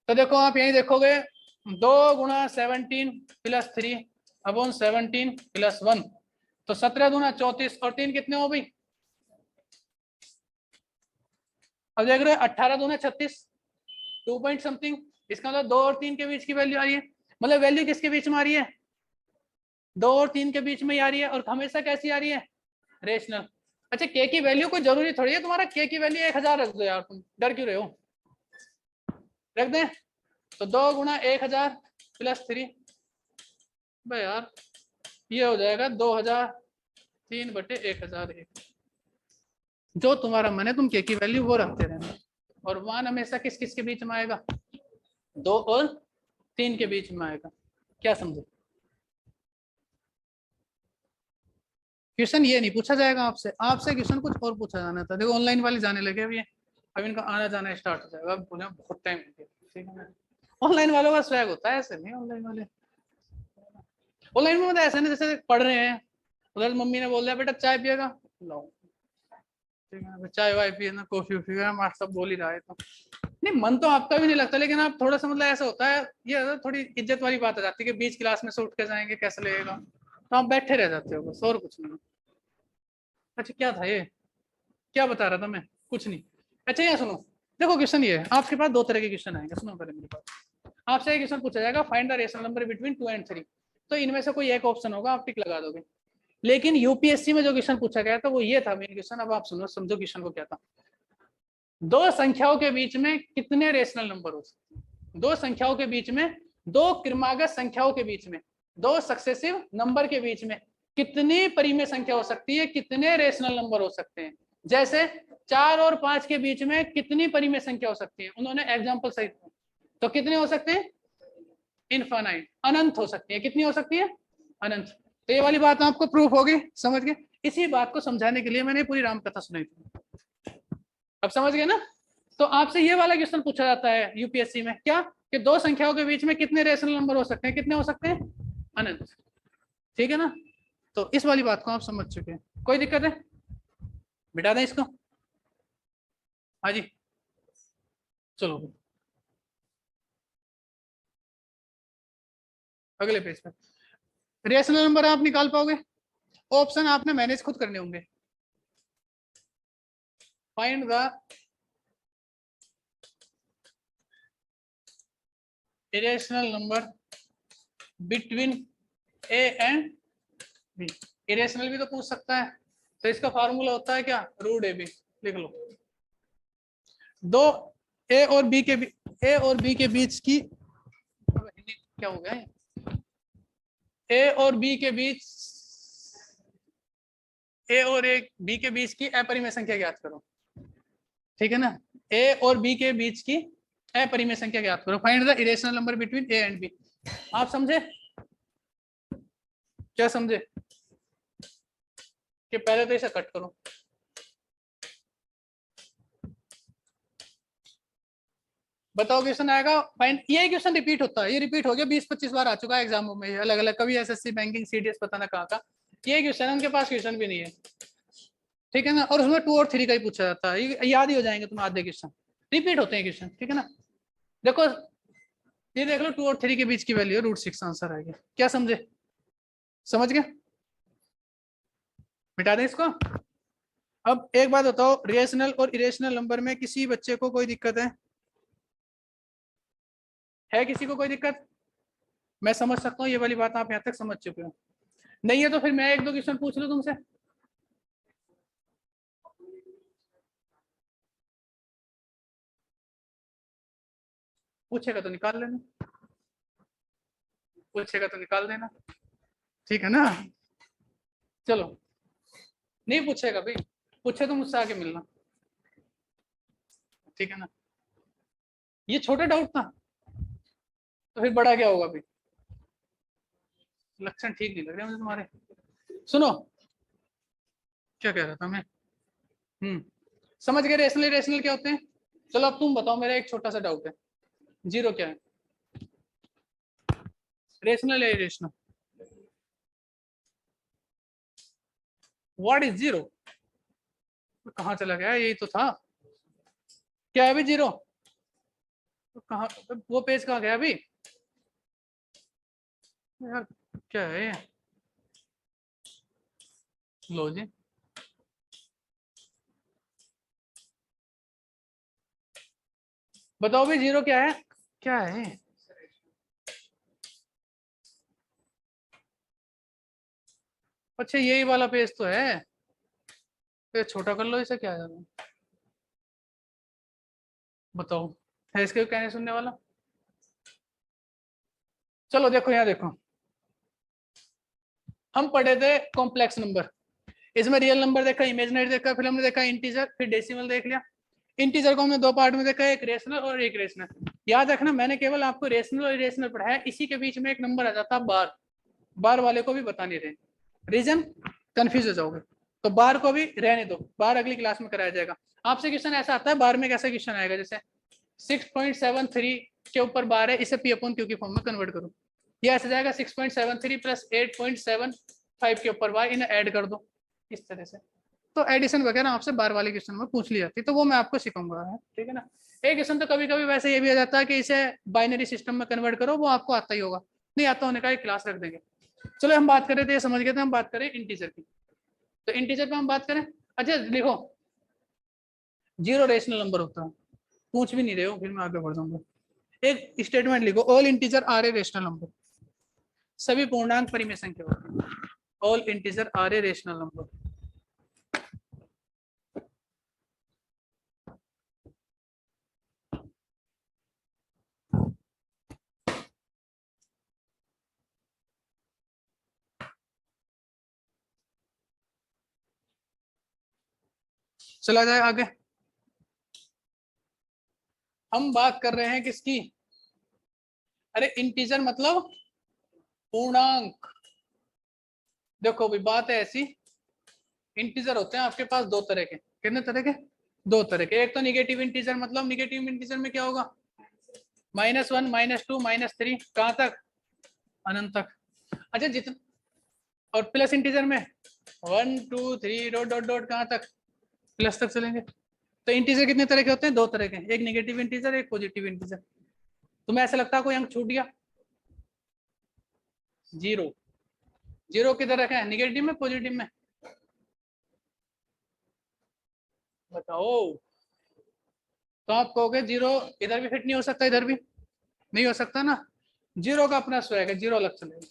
तो देखो आप यही देखोगे, 2 × 17 + 3/17 + 1, तो 17 दूना 34 और 3 कितने हो भाई? अब देख रहे हो 18 दूना 36, 2 पॉइंट समथिंग। इसका मतलब 2 और 3 के बीच की वैल्यू आ रही है। मतलब वैल्यू किसके बीच में आ रही है? 2 और 3 के बीच में ही आ रही है, और हमेशा कैसी आ रही है? रेशनल। अच्छा के की वैल्यू कोई जरूरी थोड़ी है तुम्हारा के की वैल्यू 1000 रख दो यार, तुम डर क्यों रहे हो? रख दें? तो 2 × 1000 + 3, भाई यार ये हो जाएगा 2000, 3/1001। जो तुम्हारा मन है तुम के की वैल्यू वो रखते रहना, और 1 हमेशा किस किस के बीच में आएगा? 2 और 3 के बीच में आएगा। क्या समझे? क्वेश्चन ये नहीं पूछा जाएगा आपसे, आपसे क्वेश्चन कुछ और पूछा जाना था। देखो ऑनलाइन वाले जाने लगे अभी, अब इनका आना जाना स्टार्ट हो जाएगा, अब बहुत टाइम हो गया। ठीक है ना? ऑनलाइन वालों का स्वैग होता है, ऐसे नहीं। ऑनलाइन में मतलब ऐसा नहीं जैसे पढ़ रहे हैं, उधर मम्मी ने बोल दिया बेटा चाय पिएगा, लो ठीक है, चाय वाय पिए ना, कॉफी वॉफी मास्टर सब बोल ही रहा है। तो नहीं, मन तो आपका भी नहीं लगता, लेकिन आप थोड़ा सा मतलब ऐसा होता है, ये थोड़ी इज्जत वाली बात आ जाती है कि बीच क्लास में से उठ के जाएंगे कैसे लगेगा, तो आप बैठे रह जाते हो बस, और कुछ नहीं। अच्छा क्या था ये, क्या बता रहा था मैं? कुछ नहीं। अच्छा ये सुनो, देखो क्वेश्चन ये है, आपके पास 2 तरह के क्वेश्चन आएंगे, सुनो पहले मेरे पास। आपसे एक क्वेश्चन पूछा जाएगा, find the rational number between 2 and 3। तो इनमें से कोई एक ऑप्शन होगा, आप टिक लगा दोगे। लेकिन यूपीएससी में जो क्वेश्चन पूछा गया था वो ये था मेन क्वेश्चन। अब आप सुनो, समझो क्वेश्चन को क्या था। 2 संख्याओं के बीच में कितने रेशनल नंबर हो सकते हैं? 2 संख्याओं के बीच में, 2 क्रमागत संख्याओं के बीच में, 2 सक्सेसिव नंबर के बीच में कितनी परिमेय संख्या हो सकती है, कितने रेशनल नंबर हो सकते हैं। जैसे 4 और 5 के बीच में कितनी परिमेय संख्या हो सकती है, उन्होंने एग्जाम्पल सही, तो कितने हो सकते हैं, इनफाइनाइट, अनंत हो सकती है। कितनी हो सकती है, अनंत। तो ये वाली बात आपको प्रूफ होगी, समझ गए। इसी बात को समझाने के लिए मैंने पूरी राम कथा सुनाई थी, अब समझ गए ना। तो आपसे ये वाला क्वेश्चन पूछा जाता है यूपीएससी में, क्या कि दो संख्याओं के बीच में कितने रेशनल नंबर हो सकते हैं, कितने हो सकते हैं, अनंत। ठीक है ना, तो इस वाली बात को आप समझ चुके हैं, कोई दिक्कत है, मिटा दें इसको। हाँ जी, चलो अगले पेज पे। रेशनल नंबर आप निकाल पाओगे, ऑप्शन आपने मैनेज खुद करने होंगे। Find the irrational number between A and B. Irrational भी तो पूछ सकता है, तो इसका फार्मूला होता है क्या, रूट ए बी, लिख लो। दो ए और बी के बीच की, क्या हो गया, ए और बी के बीच, ए और ए बी के बीच की अपरिमेय संख्या ज्ञात करो। ठीक है ना, ए और बी के बीच की अपरिमेय संख्या ज्ञात करो। Find the irrational number between A and B. आप समझे, क्या समझे, कि पहले तो इसे कट करो, बताओ क्वेश्चन आएगा। फाइंड, ये क्वेश्चन रिपीट होता है, ये रिपीट हो गया 20-25 बार आ चुका है एग्जामों में, अलग अलग, कभी एसएससी बैंकिंग सीडीएस पता ना कहाँ का ये क्वेश्चन है, उनके पास क्वेश्चन भी नहीं है। ठीक है ना, और उसमें 2 और 3 का ही पूछा जाता है, ये याद ही हो जाएंगे तुम आधे क्वेश्चन, रिपीट होते हैं क्वेश्चन। ठीक है ना, देखो ये देख लो 2 और 3 के बीच की वैल्यू है √6 आंसर आएगा। क्या समझे, समझ गए, मिटा दें इसको। अब एक बात बताओ, रेशनल और इरेशनल नंबर में किसी बच्चे को कोई दिक्कत है किसी को कोई दिक्कत, मैं समझ सकता हूँ ये वाली बात, आप यहाँ तक समझ चुके हो। नहीं है तो फिर मैं 1-2 क्वेश्चन पूछ लूँ तुमसे, पूछेगा तो निकाल लेना, पूछेगा तो निकाल देना। ठीक है ना, चलो, नहीं पूछेगा भाई, पूछे तो मुझसे आके मिलना। ठीक है ना, ये छोटा डाउट था, तो फिर बड़ा क्या होगा भाई, लक्षण ठीक नहीं लग रहे मुझे तुम्हारे। सुनो, क्या कह रहा था मैं, समझ गए रेशनल रेशनल क्या होते हैं। चलो अब तुम बताओ, मेरा एक छोटा सा डाउट है, जीरो क्या है, रेशनल या इरेशनल, व्हाट इज जीरो, कहाँ चला गया, यही तो था, क्या है अभी जीरो, तो कहाँ, वो पेज कहाँ गया अभी यार, क्या है ये, लो जी, बताओ भाई जीरो क्या है, क्या है, अच्छा यही वाला पेज तो है, तो छोटा कर लो इसे, क्या है, बताओ, है इसके कहने सुनने वाला। चलो देखो यहाँ देखो, हम पढ़े थे कॉम्प्लेक्स नंबर, इसमें रियल नंबर देखा, इमेजिनरी देखा, फिर हमने देखा इंटीजर, फिर डेसिमल देख लिया। इंटीजर को हमने 2 पार्ट में देखा, एक रेशनल और एक रेशनल। याद रखना मैंने केवल आपको रेशनल और इरेशनल पढ़ाया, इसी के बीच में एक नंबर आ जाता बार, बार वाले को भी बता नहीं रहे, रीजन कंफ्यूज हो जाओगे, तो बार को भी रहने दो, बार अगली क्लास में कराया जाएगा। आपसे क्वेश्चन ऐसा आता है बार में, कैसा क्वेश्चन आएगा, जैसे 6.73 के ऊपर बार है, इसे P/Q की फॉर्म में कन्वर्ट करो, ये ऐसा जाएगा 6.73 प्लस 8.75 के ऊपर बार, इन्हें ऐड कर दो इस तरह से। तो एडिशन वगैरह आपसे बार वाले क्वेश्चन में पूछ ली जाती है, तो वो मैं आपको सिखाऊंगा। ठीक है ना, एक क्वेश्चन तो कभी कभी वैसे ये भी आ जाता है कि इसे बाइनरी सिस्टम में कन्वर्ट करो, वो आपको आता ही होगा, नहीं आता होने का एक क्लास रख देंगे। चलो हम बात करें, तो ये समझ गए थे, हम बात करें इंटीजर की, तो इंटीजर पे हम बात करें। अच्छा लिखो, जीरो रेशनल नंबर होता है, पूछ भी नहीं रहे हो, फिर मैं आगे बढ़ जाऊंगा। एक स्टेटमेंट लिखो, all integer are a rational number, सभी पूर्णांक परिमेय संख्या होती है, all integer are a rational number. चला जाए आगे। हम बात कर रहे हैं किसकी? अरे इंटीजर मतलब पूर्णांक। देखो भाई बात है ऐसी, इंटीजर होते हैं आपके पास दो तरह के। कितने तरह के? दो तरह के। एक तो निगेटिव इंटीजर, मतलब निगेटिव इंटीजर में क्या होगा? -1, -2, -3, कहाँ तक? अनंत तक। अच्छा जितना, और प्लस इंटीजर में 1 2 3 डॉट डॉट डॉट कहाँ तक? प्लस तक चलेंगे। तो इंटीजर कितने तरह के होते हैं? दो तरह के, एक निगेटिव इंटीजर, एक पॉजिटिव इंटीजर। तुम्हें ऐसा लगता है कोई अंक छूट गया? जीरो। जीरो किधर रखा है? निगेटिव में, पॉजिटिव में? बताओ। तो आप कहोगे जीरो इधर भी फिट नहीं हो सकता, इधर भी नहीं हो सकता ना। जीरो का अपना स्वैग है, जीरो अलग चलेगा।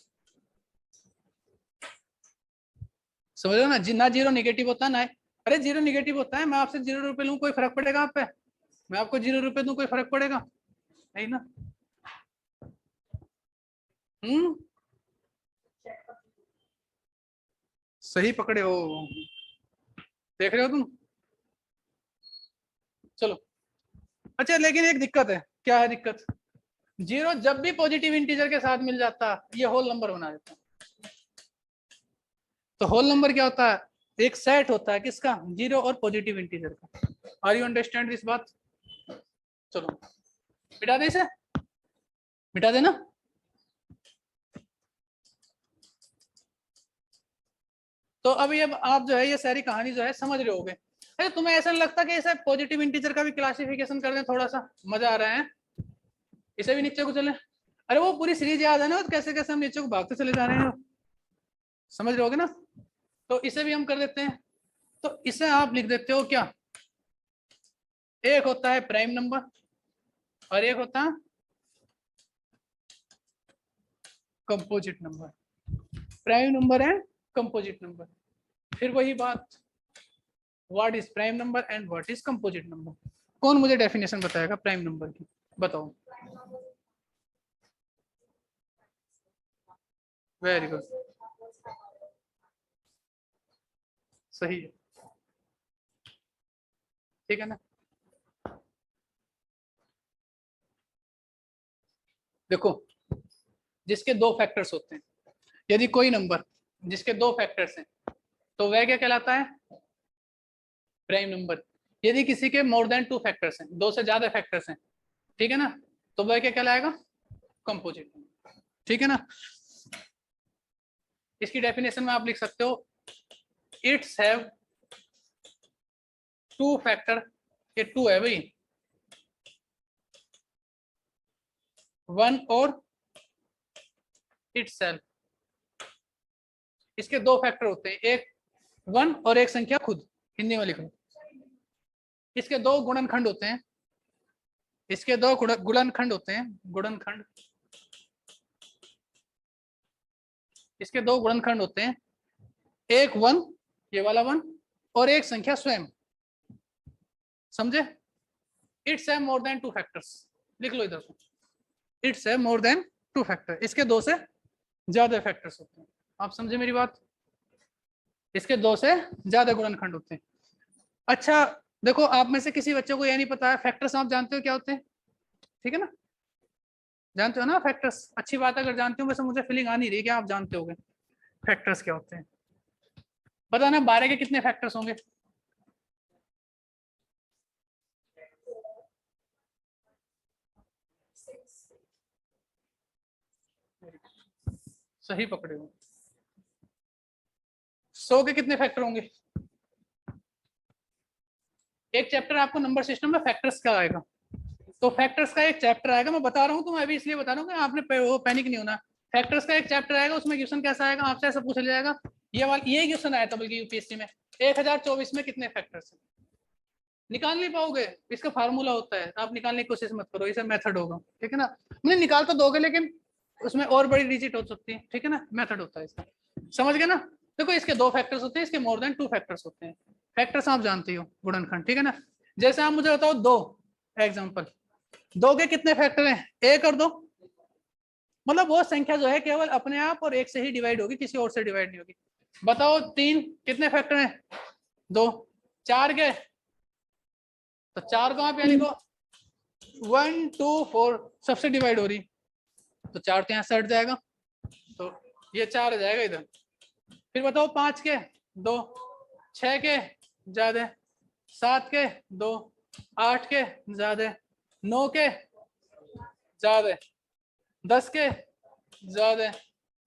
समझ लो ना, ना जीरो निगेटिव होता है ना। अरे जीरो निगेटिव होता है, मैं आपसे 0 रुपए लूँ, कोई फर्क पड़ेगा आप पे? मैं आपको 0 रुपए दूं, कोई फर्क पड़ेगा? नहीं ना। सही पकड़े हो, देख रहे हो तुम। चलो अच्छा, लेकिन एक दिक्कत है। क्या है दिक्कत? जीरो जब भी पॉजिटिव इंटीजर के साथ मिल जाता ये होल नंबर बना देता। तो होल नंबर क्या होता है? एक सेट होता है किसका? जीरो और पॉजिटिव इंटीजर का। आर यू अंडरस्टैंड दिस बात? चलो मिटा दे इसे, मिटा देना। तो अभी अब आप जो है ये सारी कहानी जो है समझ रहे होगे। अरे तुम्हें ऐसा नहीं लगता कि इसे पॉजिटिव इंटीजर का भी क्लासिफिकेशन कर दें? थोड़ा सा मजा आ रहा है, इसे भी नीचे को चले। अरे वो पूरी सीरीज याद है ना, तो कैसे कैसे हम नीचे को भागते चले जा रहे हैं, समझ रहे होगे ना। तो इसे भी हम कर देते हैं। तो इसे आप लिख देते हो क्या? एक होता है प्राइम नंबर और एक होता है कंपोजिट नंबर। प्राइम नंबर है, कंपोजिट नंबर। फिर वही बात, what is prime number and what is composite number. कौन मुझे डेफिनेशन बताएगा प्राइम नंबर की? बताओ। वेरी गुड, सही है, ठीक है ना। देखो जिसके दो फैक्टर्स होते हैं, यदि कोई नंबर जिसके दो फैक्टर्स हैं तो वह क्या कहलाता है? Prime number. यदि किसी के मोर देन टू फैक्टर्स हैं, दो से ज्यादा फैक्टर्स हैं, ठीक है ना, तो वह क्या कहलाएगा? कंपोजिट नंबर, ठीक है ना। इसकी डेफिनेशन में आप लिख सकते हो, इट्स हैव टू फैक्टर। ये टू है भाई, वन और इटसेल्फ। इसके दो फैक्टर होते हैं, एक वन और एक संख्या खुद। हिंदी में लिख लो। इसके दो गुणनखंड होते हैं, इसके दो गुणनखंड होते हैं, गुणनखंड। इसके दो गुणनखंड होते हैं, एक वन, ये वाला वन, और एक संख्या स्वयं। समझे? It's have more than two factors. लिख लो इधर को, it's have more than two factor. इसके दो से ज्यादा फैक्टर्स होते हैं। आप समझे मेरी बात? इसके दो से ज्यादा गुणनखंड होते हैं। अच्छा देखो, आप में से किसी बच्चे को यह नहीं पता है फैक्टर्स आप जानते हो क्या होते हैं? ठीक है ना, जानते हो ना फैक्टर्स? अच्छी बात है अगर जानते हो, वैसे मुझे फीलिंग आ नहीं रही कि आप जानते होगे फैक्टर्स क्या होते हैं। बताना 12 के कितने फैक्टर्स होंगे? सही पकड़े हो। 100 के कितने फैक्टर होंगे? एक चैप्टर आपको नंबर सिस्टम में फैक्टर्स का आएगा, तो फैक्टर्स का एक चैप्टर आएगा। मैं बता रहा हूँ, तो मैं अभी इसलिए बता रहा हूँ कि आपने वो पैनिक नहीं होना। फैक्टर्स का एक चैप्टर आएगा, उसमें क्वेश्चन कैसा आएगा आपसे? ऐसा पूछ लिया जाएगा, ये क्वेश्चन आया था बल्कि यूपीएससी में, 1024 में कितने फैक्टर्स हैं? निकाल नहीं पाओगे, इसका फार्मूला होता है, आप निकालने की कोशिश मत करो, इसे मेथड होगा, ठीक है ना। मैंने निकाल तो दोगे, लेकिन उसमें और बड़ी डिजिट हो सकती है, ठीक है ना। मेथड होता है इसका, समझ गए ना। देखो इसके दो फैक्टर्स होते हैं, इसके मोर देन टू फैक्टर्स होते हैं। फैक्टर्स आप जानते हो, गुणनखंड, ठीक है ना। जैसे आप मुझे बताओ दो एग्जाम्पल, दो के कितने फैक्टर हैं? एक और दो, मतलब वो संख्या जो है केवल अपने आप और एक से ही डिवाइड होगी, किसी और से डिवाइड नहीं होगी। बताओ तीन कितने फैक्टर हैं? दो। चार के तो 4 को आप यहाँ लिखो 1 2 4 सबसे डिवाइड हो रही, तो 4 तो यहाँ से हट जाएगा, तो ये 4 आ जाएगा इधर। फिर बताओ 5 के 2, 6 के ज्यादा, 7 के 2, 8 के ज्यादा, 9 के ज्यादा, 10 के ज्यादा,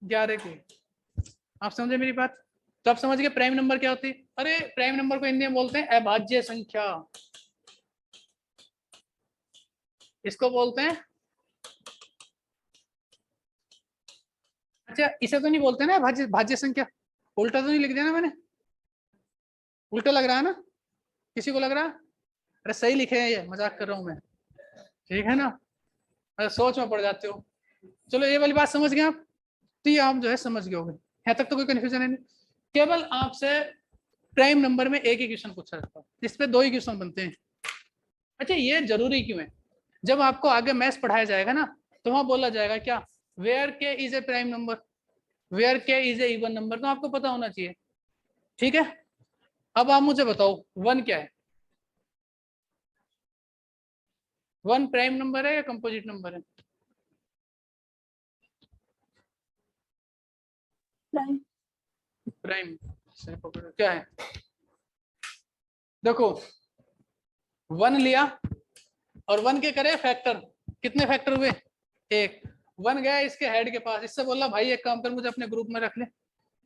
11 के। आप समझे मेरी बात? तो आप समझ गए प्राइम नंबर क्या होती है? अरे प्राइम नंबर को हिंदी में बोलते हैं अभाज्य संख्या, इसको बोलते हैं, अच्छा इसे तो नहीं बोलते ना भाज्य भाज्य संख्या, उल्टा तो नहीं लिख दिया ना मैंने? उल्टा लग रहा है ना? किसी को लग रहा है? अरे सही लिखे हैं, ये मजाक कर रहा हूं मैं, ठीक है ना? अरे सोच में पड़ जाते हो। चलो ये वाली बात समझ गए आप, तो ये आप जो है समझ गए होंगे, यहाँ तक तो कोई कंफ्यूजन है नहीं। केवल आपसे प्राइम नंबर में एक ही क्वेश्चन पूछा जाता है, इस पे 2 ही क्वेश्चन बनते हैं। अच्छा ये जरूरी क्यों है? जब आपको आगे मैथ्स पढ़ाया जाएगा ना, तो वहां बोला जाएगा क्या, where K is a prime number, where K is a even number, तो आपको पता होना चाहिए, ठीक है? अब आप मुझे बताओ 1 क्या है? 1 प्राइम नंबर है या कंपोजिट नंबर है? प्राइम से पकड़ो क्या है? देखो 1 लिया और 1 के करे फैक्टर, कितने फैक्टर हुए? 1। 1 गया इसके हेड के पास, इससे बोला भाई एक काम कर मुझे अपने ग्रुप में रख ले।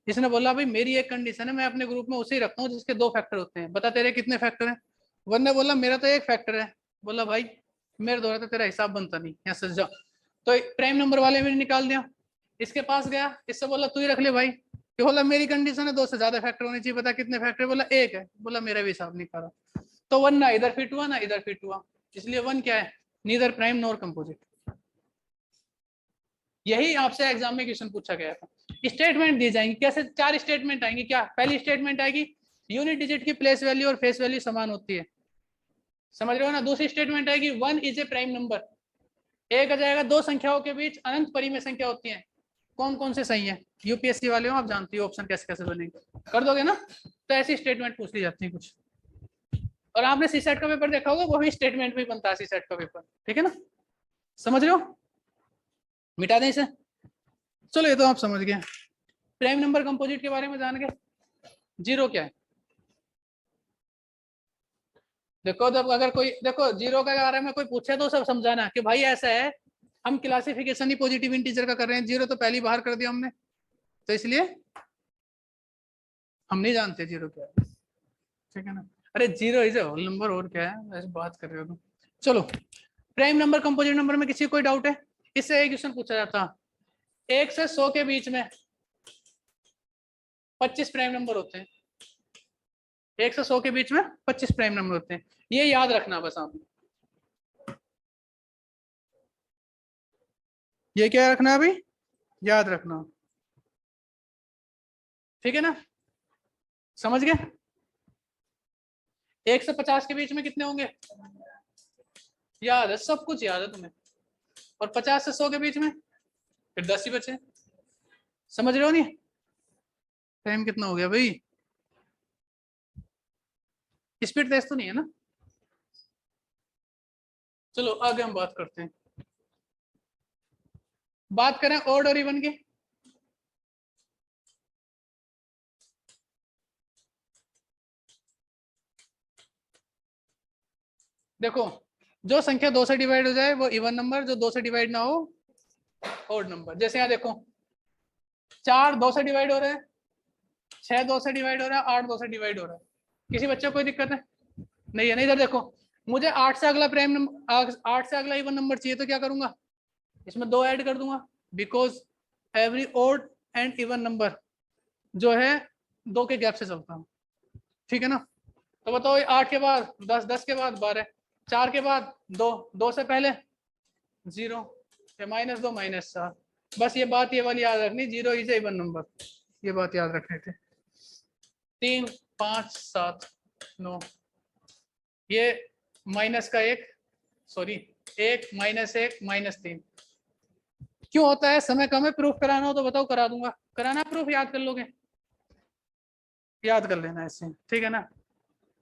इसने बोला भाई मेरी एक कंडीशन है, मैं अपने ग्रुप में उसे ही रखता हूँ जिसके 2 फैक्टर होते हैं, बता तेरे कितने फैक्टर हैं? 1 ने बोला मेरा तो 1 फैक्टर है। बोला भाई मेरे द्वारा तो तेरा हिसाब बनता नहीं, यहाँ से जा। तो प्राइम नंबर वाले मैंने निकाल दिया, इसके पास गया, इससे बोला तू ही रख ले भाई। ये बोला मेरी कंडीशन है 2 से ज्यादा फैक्टर होने चाहिए, बता कितने फैक्टर? बोला 1 है। बोला मेरा भी हिसाब नहीं कर रहा। तो 1 ना इधर फिट हुआ ना इधर फिट हुआ, इसलिए 1 क्या है? Neither prime nor composite. यही आपसे एग्जाम में क्वेश्चन पूछा गया था। स्टेटमेंट दी जाएंगी, कैसे? 4 स्टेटमेंट आएंगी। क्या पहली स्टेटमेंट आएगी, यूनिट डिजिट की प्लेस वैल्यू और फेस वैल्यू समान होती है, समझ रहे हो ना? दूसरी स्टेटमेंट आएगी 1 इज ए प्राइम नंबर, एक आ जाएगा 2 संख्याओं के बीच अनंत परिमेय संख्या होती है। कौन कौन से सही है? यूपीएससी वाले हो आप, जानती हो ऑप्शन कैसे कैसे बनेंगे, कर दोगे ना? तो ऐसी स्टेटमेंट पूछ ली जाती है कुछ। और आपने सी सेट का पेपर देखा होगा, वो भी स्टेटमेंट में बनता है सी सेट का पेपर, ठीक है ना? समझ रहे हो? मिटा दें इसे? चलो ये तो आप समझ गए। प्राइम नंबर कंपोजिट के बारे में जान गए। जीरो क्या है? देखो जब अगर कोई, देखो जीरो के बारे में कोई पूछे तो सब समझाना कि भाई ऐसा है, हम क्लासिफिकेशन ही पॉजिटिव इंटीजर का कर रहे हैं, जीरो तो पहले बाहर कर दिया हमने, तो इसलिए हम नहीं जानते जीरो क्या है, ठीक है ना? अरे zero is a whole number, और क्या है, ऐसे बात कर रहे हो तुम। चलो प्राइम नंबर कंपोजिट नंबर में किसी को कोई डाउट है? इससे एक क्वेश्चन पूछा जाता है, 1 से 100 के बीच में 25 प्राइम नंबर होते हैं, 1 से 100 के बीच में 25 प्राइम नंबर होते हैं, ये याद रखना बस आपने। ये क्या रखना है अभी? याद रखना, ठीक है ना? समझ गए? 1 से 50 के बीच में कितने होंगे? याद है, सब कुछ याद है तुम्हें। और 50 से 100 के बीच में फिर 10 ही बचे। समझ रहे हो नहीं? टाइम कितना हो गया भाई? स्पीड तेज तो नहीं है ना? चलो आगे हम बात करते हैं। बात करें ऑड और इवन की। देखो जो संख्या 2 से डिवाइड हो जाए वो इवन नंबर, जो 2 से डिवाइड ना हो ऑड नंबर। जैसे यहाँ देखो 4 2 से डिवाइड हो रहे हैं, 6 2 से डिवाइड हो रहा है, 8 2 से डिवाइड हो रहा है। किसी बच्चे को कोई दिक्कत है? नहीं है ना? इधर देखो मुझे 8 से अगला प्राइम नंबर, 8 से अगला इवन नंबर चाहिए, तो क्या करूंगा? इसमें 2 ऐड कर दूंगा, because every odd and even number जो है 2 के गैप से चलता है, ठीक है ना? तो बताओ 8 के बाद 10, 10 के बाद 12, 4 के बाद 2, 2 से पहले 0, -2 -4। बस ये बात ये वाली याद रखनी, 0 इज इवन नंबर, ये बात याद रखने थे। 3 5 7 9, ये माइनस का 1, सॉरी 1 -1 -3 क्यों होता है? समय कम है, प्रूफ कराना हो तो बताओ, करा दूंगा। कराना प्रूफ, याद कर लोगे? याद कर लेना ऐसे, ठीक है ना?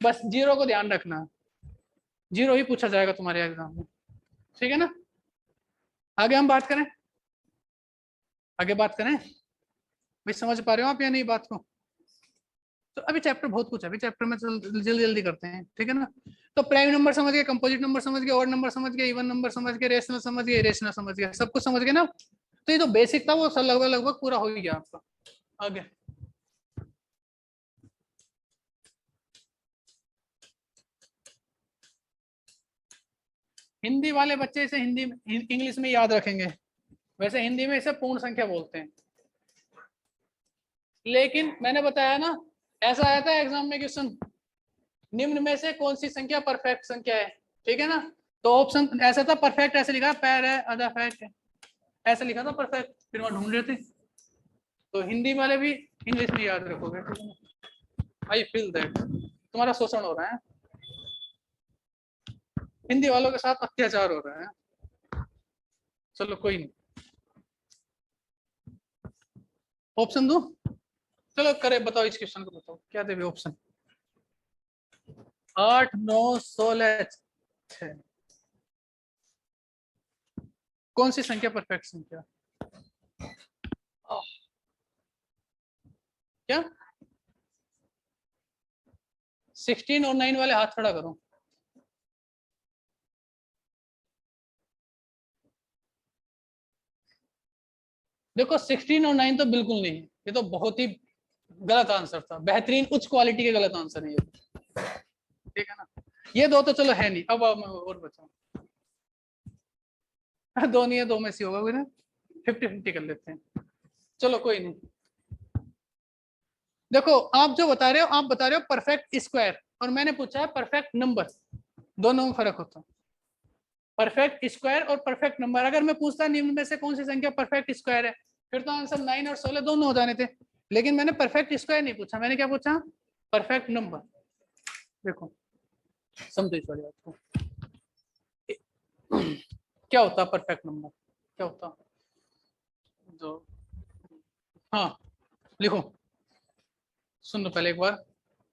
बस जीरो को ध्यान रखना। 0 ही पूछा जाएगा तुम्हारे एग्जाम में, ठीक है ना। आगे हम बात करें, आगे बात करें भाई, समझ पा रहे हो आप या नहीं बात को। तो अभी चैप्टर बहुत कुछ है, अभी चैप्टर में जल्दी जल्दी करते हैं, ठीक है ना। तो प्राइम नंबर समझ गए, कंपोजिट नंबर समझ गए, ऑड नंबर समझ गए, इवन नंबर समझ गए, रेशनल समझ गए, इरेशनल समझ गए, सब कुछ समझ गए ना। तो ये तो बेसिक था वो लगभग लगभग पूरा हो ही गया आपका। आगे हिंदी वाले बच्चे इसे हिंदी इंग्लिश में याद रखेंगे, वैसे हिंदी में इसे पूर्ण संख्या बोलते हैं। लेकिन मैंने बताया ना, ऐसा आया था एग्जाम में क्वेश्चन, निम्न में से कौन सी संख्या परफेक्ट संख्या है, ठीक है ना। तो ऑप्शन ऐसा था, परफेक्ट ऐसे लिखा, पैर है, आधा फैक्ट है, ऐसे लिखा था परफेक्ट, फिर वहां ढूंढ रहे थे। तो हिंदी वाले भी इंग्लिश में याद रखोगे, ठीक है ना। आई फील दैट तुम्हारा शोषण हो रहा है, हिंदी वालों के साथ अत्याचार हो रहा है। चलो कोई नहीं, ऑप्शन दो, चलो करे, बताओ इस क्वेश्चन को, बताओ क्या देवे ऑप्शन। 8, 9, 16, 6, कौन सी संख्या परफेक्ट संख्या। क्या 16 और 9 वाले हाथ खड़ा करो। देखो 16 और 9 तो बिल्कुल नहीं है, ये तो बहुत ही गलत आंसर था, बेहतरीन उच्च क्वालिटी के गलत आंसर है ये, ठीक है ना। ये दो तो चलो है नहीं, अब मैं और बचाऊं। दो नहीं है, दो में से होगा कोई ना, 50-50 कर लेते हैं, चलो कोई नहीं। देखो आप जो बता रहे हो, आप बता रहे हो परफेक्ट स्क्वायर, और मैंने पूछा है परफेक्ट नंबर, दोनों में फर्क होता है। परफेक्ट स्क्वायर और परफेक्ट नंबर, अगर मैं पूछता निम्न में से कौन सी संख्या परफेक्ट स्क्वायर है, फिर तो आंसर 9 और 16 दोनों हो जाने थे। लेकिन मैंने परफेक्ट स्क्वायर नहीं पूछा, मैंने क्या पूछा, परफेक्ट नंबर। देखो समझो इस वाली बात को, क्या होता है परफेक्ट नंबर, क्या होता जो, हाँ लिखो, सुन लो पहले एक बार।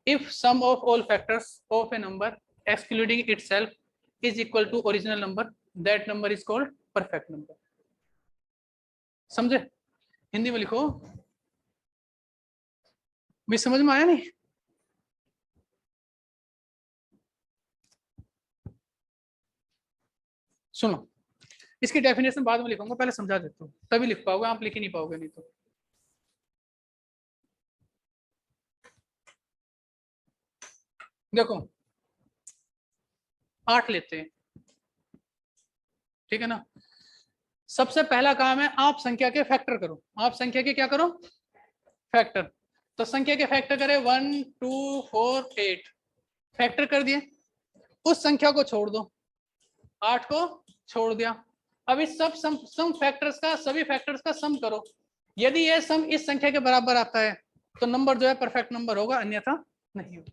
If sum of all factors of a number excluding itself is equal to original number, that number is called perfect number. समझे, हिंदी में लिखो, भी समझ में आया नहीं। सुनो, इसकी डेफिनेशन बाद में लिखूंगा, पहले समझा देता हूँ, तभी लिख पाओगे, आप लिख ही नहीं पाओगे नहीं तो। देखो 8 लेते हैं, ठीक है ना। सबसे पहला काम है आप संख्या के फैक्टर करो, आप संख्या के क्या करो, फैक्टर। तो संख्या के फैक्टर करें 1, 2, 4, 8, फैक्टर कर दिए, उस संख्या को छोड़ दो, 8 को छोड़ दिया। अब इस सब सम फैक्टर्स का, सभी फैक्टर्स का सम करो, यदि ये सम इस संख्या के बराबर आता है तो नंबर जो है परफेक्ट नंबर होगा, अन्यथा नहीं होगा।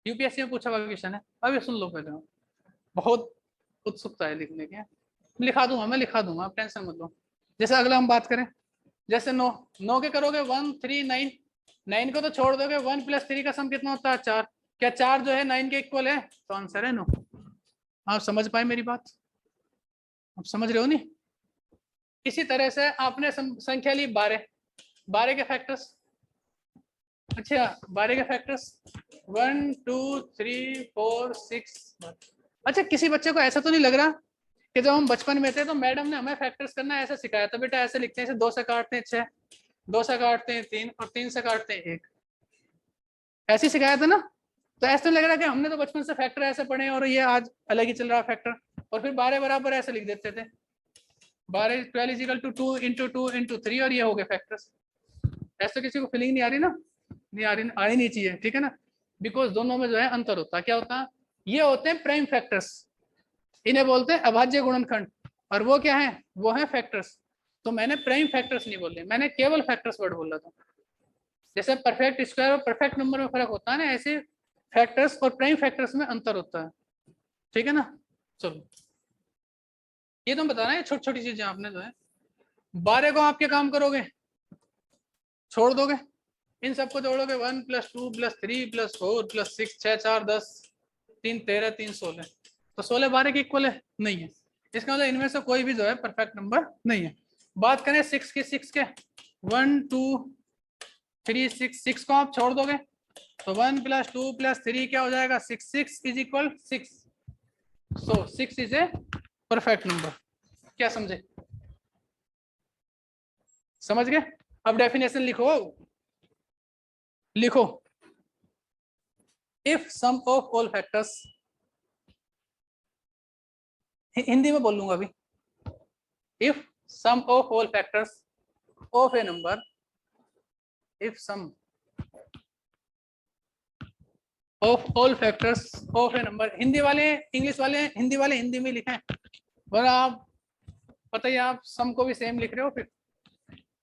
यूपीएससी में पूछा हुआ क्वेश्चन है, अब ये सुन लो पहले, बहुत उत्सुकता है लिखने की, लिखा दूंगा मैं, लिखा दूंगा, आप टेंशन मत लो। जैसे अगला हम बात करें, जैसे 9, 9 के करोगे 1, 3, 9, 9 को तो छोड़ दोगे, 1 + 3 का सम कितना होता है 4, क्या 4 जो है 9 के इक्वल है, तो आंसर है 9। आप समझ पाए मेरी बात, आप समझ रहे हो नहीं। इसी तरह से आपने संख्या ली 12, 12 के फैक्टर्स, अच्छा 12 के फैक्टर्स 1, 2, 3, 4, 6। अच्छा किसी बच्चे को ऐसा तो नहीं लग रहा कि जब हम बचपन में थे तो मैडम ने हमें फैक्टर्स करना ऐसे सिखाया था, बेटा ऐसे लिखते हैं, 2 से काटते हैं 6, 2 से काटते हैं 3, और 3 से काटते हैं 1, ऐसे सिखाया था ना। तो ऐसा लग रहा है कि हमने तो बचपन से फैक्टर ऐसे पढ़े और ये आज अलग ही चल रहा है फैक्टर, और फिर 12 बराबर ऐसे लिख देते थे, 12 = 2 × 2 × 3, और ये हो गए फैक्टर्स। ऐसा किसी को फीलिंग नहीं आ रही ना, नहीं आ रही, आनी नहीं चाहिए, ठीक है ना। बिकॉज दोनों में जो है अंतर होता है, क्या होता है, ये होते हैं प्राइम फैक्टर्स, इन्हें बोलते हैं अभाज्य गुणनखंड, और वो क्या है, वो है फैक्टर्स। तो मैंने प्राइम फैक्टर्स नहीं बोले, मैंने केवल फैक्टर्स वर्ड बोला था। जैसे परफेक्ट स्क्वायर और परफेक्ट नंबर में फर्क होता है ना, ऐसे फैक्टर्स और प्राइम फैक्टर्स में अंतर होता है, ठीक है ना। चलो ये तो बताना है, छोटी छोटी चीजें आपने जो है, 12 को आप क्या काम करोगे, छोड़ दोगे, इन सबको जोड़ोगे, 1 + 2 + 3 + 4 + 6, 6, 4, 10, 3 13 3 16, तो 16 12 के इक्वल है? नहीं है। इसका मतलब इनमें से कोई भी जो है परफेक्ट नंबर नहीं है। बात करें 6 के 1 2 3 6, 6 को आप छोड़ दोगे तो 1 + 2 + 3 क्या हो जाएगा? 6, 6 = 6। So 6 is a perfect number. क्या समझे? समझ गए? अब डेफिनेशन लिखो if sum of all factors, Hindi में बोल लूंगा अभी। If sum of all factors of a number, if sum of all factors of a number, Hindi वाले इंग्लिश वाले हिंदी वाले हिंदी में लिखें, और आप पता ही आप सम को भी सेम लिख रहे हो। फिर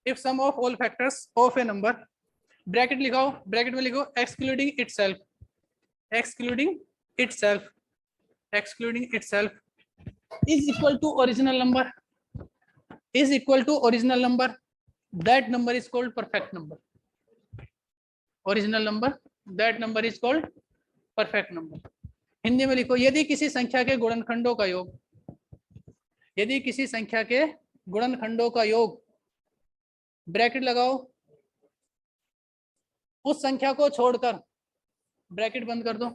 if sum of all factors of a number, bracket लिखाओ, ब्रैकेट में लिखो excluding itself, excluding itself, excluding itself is equal to original number, is equal to original number, that number is called perfect number, original number, that number is called perfect number। Hindi में लिखो यदि किसी संख्या के गुणनखंडों का योग, यदि किसी संख्या के गुणनखंडों का योग, ब्रैकेट लगाओ, उस संख्या को छोड़कर, ब्रैकेट बंद कर दो,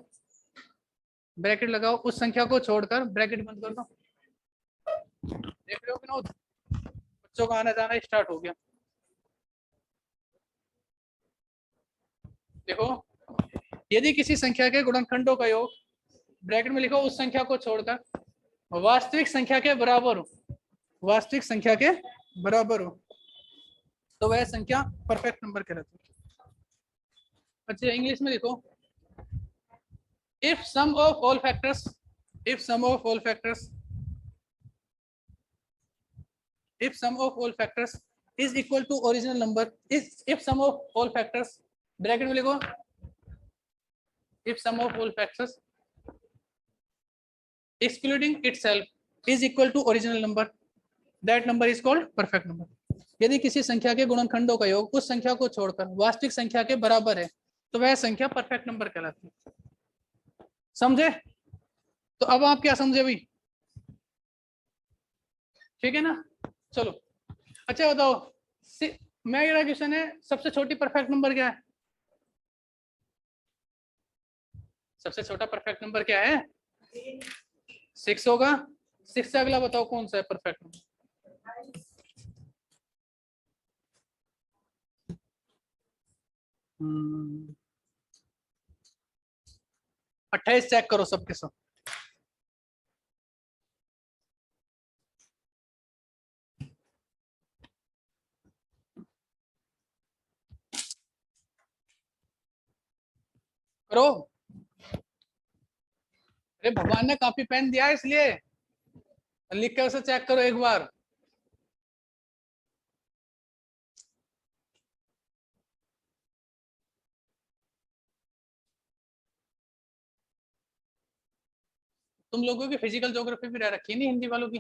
ब्रैकेट लगाओ, उस संख्या को छोड़कर, ब्रैकेट बंद कर दो। देख रहे हो विनोद, बच्चों का आना जाना स्टार्ट हो गया। देखो यदि किसी संख्या के गुणनखंडों का योग, ब्रैकेट में लिखो उस संख्या को छोड़कर वास्तविक संख्या के बराबर हो, वास्तविक संख्या के बराबर हो, तो वह संख्या परफेक्ट नंबर कहलाती है। अच्छा इंग्लिश में लिखो if sum of all factors, if sum of all factors, if sum of all factors is equal to original number, is if sum of all factors, bracket में लिखो if sum of all factors excluding itself is equal to original number, that number is called perfect number। यदि किसी संख्या के गुणनखंडों का योग उस संख्या को छोड़कर वास्तविक संख्या के बराबर है तो वह संख्या परफेक्ट नंबर कहलाती है। समझे? तो अब आप क्या समझे भाई? ठीक है ना? चलो अच्छा बताओ, मेरा क्वेश्चन है सबसे छोटी परफेक्ट नंबर क्या है? सबसे छोटा परफेक्ट नंबर क्या है? 6 होगा। 6 से अगला बताओ कौन सा है परफेक्ट नंबर? 28 चेक करो सबके सब। करो। अरे भगवान ने कॉपी पेन दिया है इसलिए लिख के उसे चेक करो एक बार। तुम लोगों की फिजिकल ज्योग्राफी भी रह रखी है नहीं हिंदी वालों की?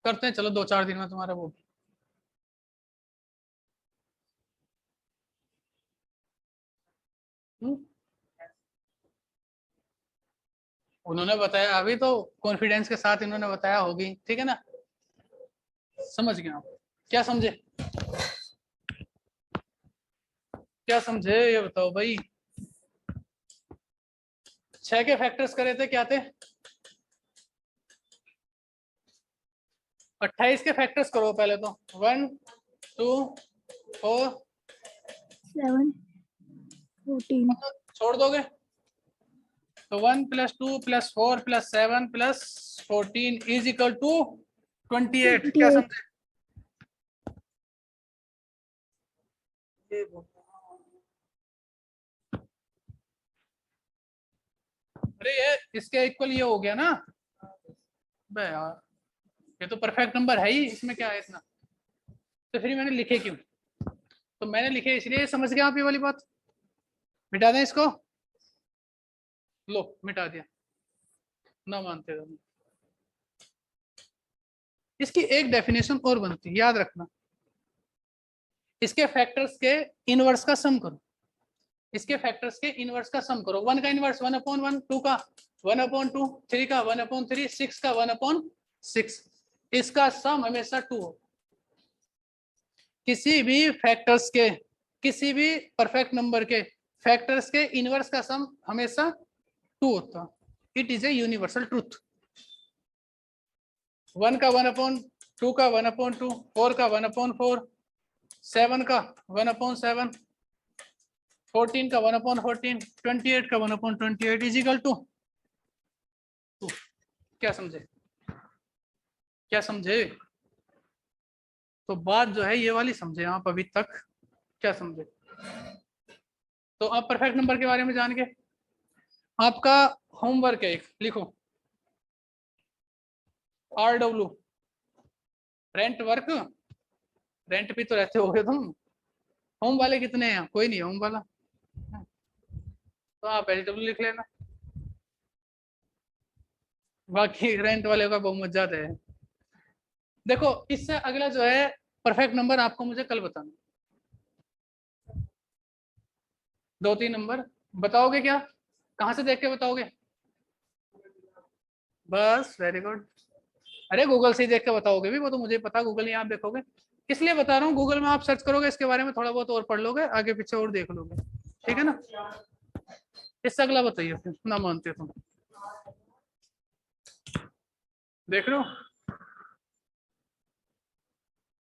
करते हैं चलो 2-4 दिन में तुम्हारा वो। उन्होंने बताया अभी तो कॉन्फिडेंस के साथ इन्होंने बताया होगी, ठीक है ना? समझ गए आप? क्या समझे? क्या समझे ये बताओ भाई। 6 के फैक्टर्स करे थे क्या थे? 28 के फैक्टर्स करो पहले तो। 1 2 4 7 14 छोड़ दोगे तो 1 + 2 + 4 + 7 + 14 इज इक्वल टू 28। क्या समझे? अरे ये इसके इक्वल ये हो गया ना बे यार, ये तो परफेक्ट नंबर है ही, इसमें क्या है इतना? तो फिर मैंने लिखे क्यों? तो मैंने लिखे इसलिए, समझ गए आप ये वाली बात? मिटा दें इसको? लो मिटा दिया, ना मानते हो। इसकी एक डेफिनेशन और बनती है, याद रखना। इसके फैक्टर्स के इनवर्स का सम करो। इसके फैक्टर्स के इनवर्स का सम करो। 1 का इनवर्स 1/1, 2 का 1/2, 3 का 1/3, 6 का 1/6। इसका सम हमेशा 2 हो। किसी भी फैक्टर्स के, किसी भी परफेक्ट नंबर के फैक्टर्स के इनवर्स का सम हमेशा 2 होता। It is a universal truth. 1 का 1/2, का 1/2, 4 का 1/4, 7 का 1/7, 14 का 1/14, 28 का 1/28 इज इक्वल टू 2। क्या समझे? क्या समझे? तो बात जो है ये वाली समझे आप अभी तक? क्या समझे? तो अब परफेक्ट नंबर के बारे में जान के आपका होमवर्क है, एक लिखो RW रेंट वर्क। रेंट भी तो रहते होगे तुम। होम वाले कितने हैं? कोई नहीं होम वाला, तो आप LW लिख लेना। बाकी रेंट वाले का बहुत ज्यादा है। देखो इससे अगला जो है परफेक्ट नंबर आपको मुझे कल बताना। 2-3 नंबर बताओगे क्या? कहाँ से देख के बताओगे? बस वेरी गुड। अरे गूगल से ही देख के बताओगे भी, वो तो मुझे पता गूगल नहीं आप देखोगे। इसलिए बता रहा हूँ, गूगल में आप सर्च करोगे इसके बारे में, थोड़ा बहुत और पढ़ लोगे, आगे पीछे और देख लोगे। ठीक है ना? इससे अगला बताइए फिर, ना मानते तुम। देख रहे हो?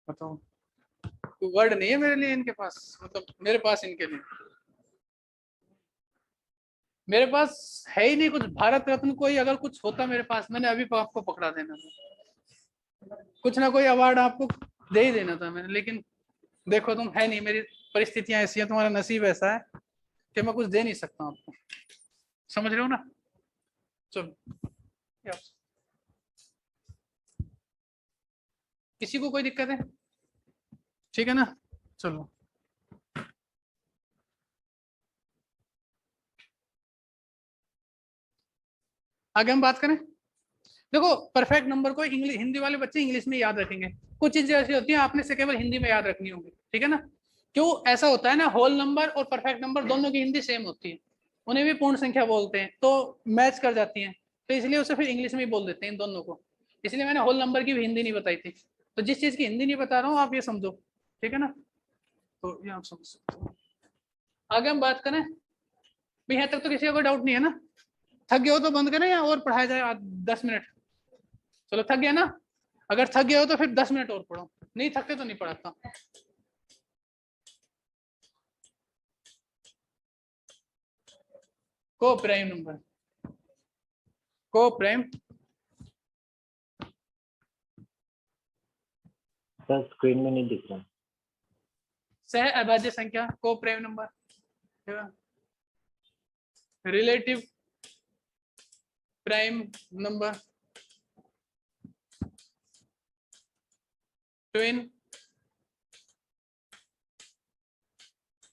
बताओ। वर्ड नहीं है मेरे लिए इनके पास, मतलब मेरे पास इनके लिए, मेरे पास है ही नहीं कुछ। भारत रत्न कोई अगर कुछ होता मेरे पास, मैंने अभी आपको पकड़ा देना था, कुछ ना कोई अवार्ड आपको दे ही देना था मैंने। लेकिन देखो तुम है नहीं, मेरी परिस्थितियां ऐसी हैं, तुम्हारा नसीब ऐसा है कि मैं कुछ दे नहीं सकता आपको। समझ रहे हो ना? चलो, किसी को कोई दिक्कत है? ठीक है ना? चलो आगे हम बात करें। देखो परफेक्ट नंबर को इंग्लिश, हिंदी वाले बच्चे इंग्लिश में याद रखेंगे, कुछ चीजें ऐसी होती हैं आपने से केवल हिंदी में याद रखनी होगी। ठीक है ना? क्यों ऐसा होता है ना, होल नंबर और परफेक्ट नंबर दोनों की हिंदी सेम होती है, उन्हें भी पूर्ण संख्या बोलते हैं, तो मैच कर जाती हैं, तो इसलिए उसे फिर इंग्लिश में ही बोल देते हैं इन दोनों को। इसलिए मैंने होल नंबर की भी हिंदी नहीं बताई थी। तो जिस चीज की हिंदी नहीं बता रहा हूँ आप ये समझो। ठीक है ना? तो ये आप समझ सकते हो। आगे हम बात करें, यहाँ तक तो किसी का कोई डाउट नहीं है ना? थक गए हो तो बंद करें या और पढ़ाया जाए 10 मिनट? चलो थक गया ना? अगर थक गया हो तो फिर 10 मिनट और पढ़ो, नहीं थकते तो नहीं पढ़ाता। को प्राइम नंबर, को प्राइम सर स्क्रीन में नहीं दिख रहा। सह अभाज्य संख्या, को prime number, relative prime number, twin.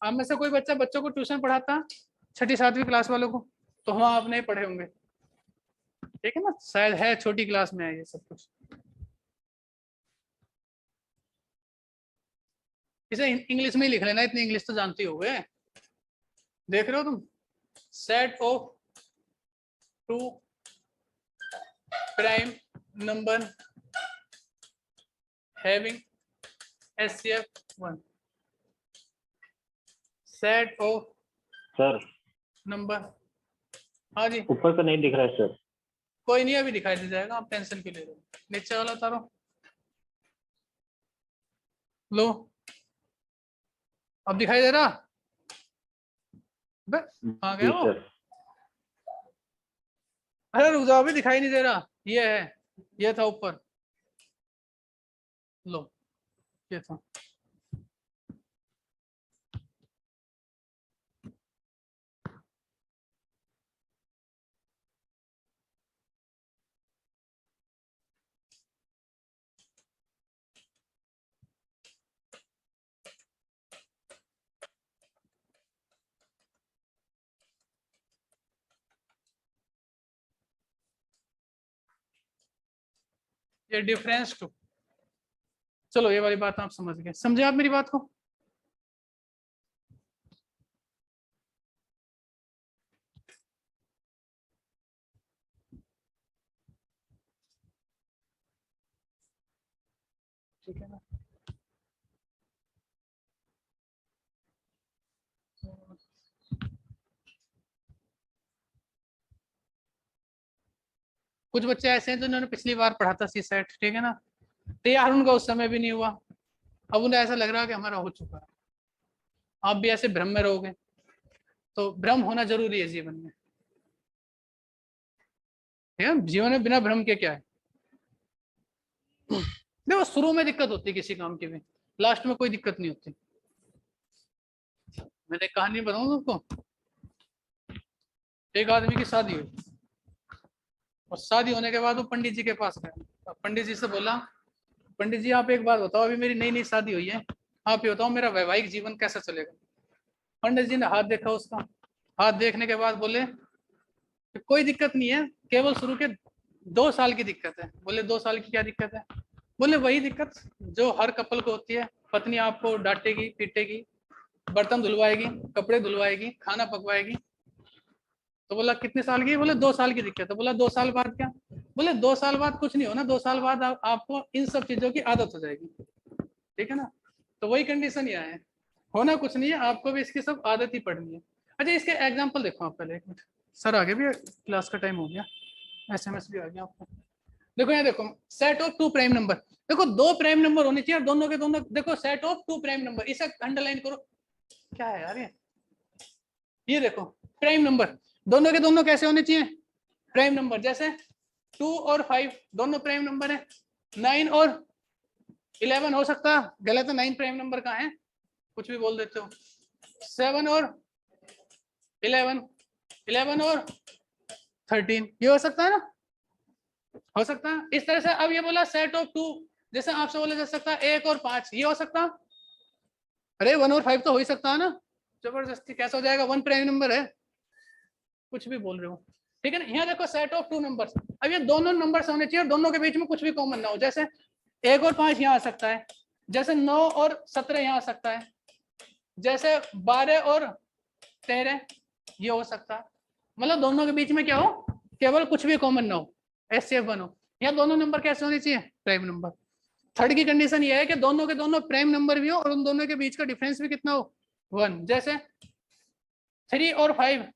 आप में से कोई बच्चा बच्चों को ट्यूशन पढ़ाता 6ठी-7वीं क्लास वालों को, तो हम आपने पढ़े होंगे। ठीक है ना? शायद है छोटी क्लास में है ये सब कुछ। इसे इंग्लिश में ही लिख लेना, इतनी इंग्लिश तो जानती हो गए। देख रहे हो तुम? Set of 2 prime number having SCF 1, set of sir number. हाँ जी, ऊपर का नहीं दिख रहा है सर। कोई नहीं अभी दिखाई दे जाएगा, आप टेंशन क्यों ले रहे हो? नीचे वाला उतारो, लो अब दिखाई दे रहा? आ गया जी वो? सर। अरे रुक जाओ, अभी दिखाई नहीं दे रहा। ये है, ये था ऊपर, लो ये था। ये डिफरेंस टू, चलो ये वाली बात आप समझ गए, समझे आप मेरी बात को? ठीक है ना। कुछ बच्चे ऐसे हैं जिन्होंने पिछली बार पढ़ा था सी सेट, ठीक है ना, तैयार उनका उस समय भी नहीं हुआ, अब उन्हें ऐसा लग रहा है कि हमारा हो चुका है। आप भी ऐसे भ्रम में रहोगे, तो भ्रम होना जरूरी है जीवन में, ठीक है। जीवन में बिना भ्रम के क्या है। देखो शुरू में दिक्कत होती है किसी काम की भी, लास्ट में कोई दिक्कत नहीं होती। मैंने कहानी बताऊं तुमको, एक आदमी की शादी हुई और शादी होने के बाद वो पंडित जी के पास गया। पंडित जी से बोला, पंडित जी आप एक बात बताओ, अभी मेरी नई नई शादी हुई है, आप ये बताओ मेरा वैवाहिक जीवन कैसा चलेगा। पंडित जी ने हाथ देखा उसका, हाथ देखने के बाद बोले कि कोई दिक्कत नहीं है, केवल शुरू के 2 साल की दिक्कत है। बोले 2 साल की क्या दिक्कत है। बोले वही दिक्कत जो हर कपल को होती है, पत्नी आपको डांटेगी पीटेगी, बर्तन धुलवाएगी, कपड़े धुलवाएगी, खाना पकवाएगी। तो बोला कितने साल की, बोले 2 साल की दिक्कत है। बोला 2 साल बाद क्या, बोले 2 साल बाद कुछ नहीं होना, 2 साल बाद आपको इन सब चीजों की आदत हो जाएगी, ठीक है ना। तो वही कंडीशन यहाँ है, होना कुछ नहीं है, आपको भी इसकी सब आदत ही पड़नी है। अच्छा इसके एग्जाम्पल देखो आप पहले, एक मिनट सर आगे भी, क्लास का टाइम हो गया, SMS भी आ गया आपको। देखो यहाँ देखो, सेट ऑफ 2 प्राइम नंबर, देखो 2 प्राइम नंबर होने चाहिए, दोनों के दोनों, देखो सेट ऑफ 2 प्राइम नंबर, इसे अंडरलाइन करो। क्या है यार ये देखो प्राइम नंबर, दोनों के दोनों कैसे होने चाहिए, प्राइम नंबर। जैसे 2 और 5 दोनों प्राइम नंबर है, 9 और 11 हो सकता, गलत है, 9 प्राइम नंबर कहाँ है, कुछ भी बोल देते हो। 7 और 11, 11 और 13 ये हो सकता है ना, हो सकता है इस तरह से। अब ये बोला सेट ऑफ 2, जैसे आपसे बोला जा सकता है 1 और 5, ये हो सकता, अरे 1 और 5 तो हो ही सकता है ना, जबरदस्ती कैसे हो जाएगा, 1 प्राइम नंबर है, कुछ भी बोल रहे हो, ठीक है ना। यहाँ देखो सेट ऑफ 2 नंबर्स, अब ये दोनों नंबर्स होने चाहिए, दोनों के बीच में कुछ भी कॉमन ना हो। जैसे 1 और 5 यहाँ आ सकता है, जैसे 9 और 17 यहाँ आ सकता है, जैसे 12 और 13 ये हो सकता है। मतलब दोनों के बीच में क्या हो, केवल कुछ भी कॉमन ना हो, SCF1 हो। यहाँ दोनों नंबर कैसे होने चाहिए, प्राइम नंबर। थर्ड की कंडीशन ये है कि दोनों के दोनों प्राइम नंबर भी हो और उन दोनों के बीच का डिफरेंस भी कितना हो, 1। जैसे 3 और 5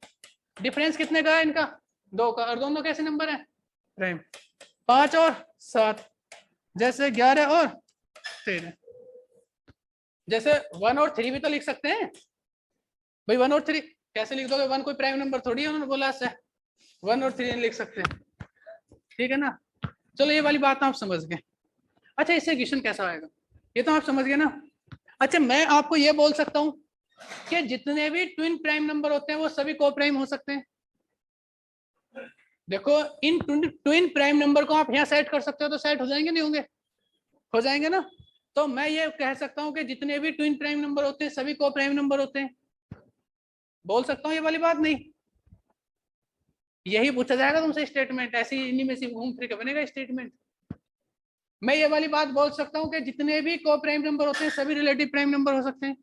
डिफरेंस कितने का है इनका, 2 का, और दोनों कैसे नंबर है, प्राइम। 5 और 7, जैसे 11 और 13, जैसे 1 और 3 भी तो लिख सकते हैं भाई। 1 और 3 कैसे लिख दोगे, 1 कोई प्राइम नंबर थोड़ी है, उन्होंने बोला से 1 और 3 लिख सकते हैं, ठीक है ना। चलो ये वाली बात आप समझ गए। अच्छा इससे क्वेश्चन कैसा आएगा, ये तो आप समझ गए ना। अच्छा मैं आपको ये बोल सकता हूँ कि जितने भी ट्विन प्राइम नंबर होते हैं वो सभी को प्राइम हो सकते हैं। देखो इन ट्विन प्राइम नंबर को आप यहाँ सेट कर सकते हो, तो सेट हो जाएंगे नहीं होंगे, हो जाएंगे ना। तो मैं ये कह सकता हूँ कि जितने भी ट्विन प्राइम नंबर होते हैं सभी को प्राइम नंबर होते हैं, बोल सकता हूँ ये वाली बात नहीं। यही पूछा जाएगा तुमसे स्टेटमेंट, ऐसी इन्हीं में से घूम फिर के बनेगा स्टेटमेंट। मैं ये वाली बात बोल सकता हूँ कि जितने भी को प्राइम नंबर होते हैं सभी रिलेटिव प्राइम नंबर हो सकते हैं,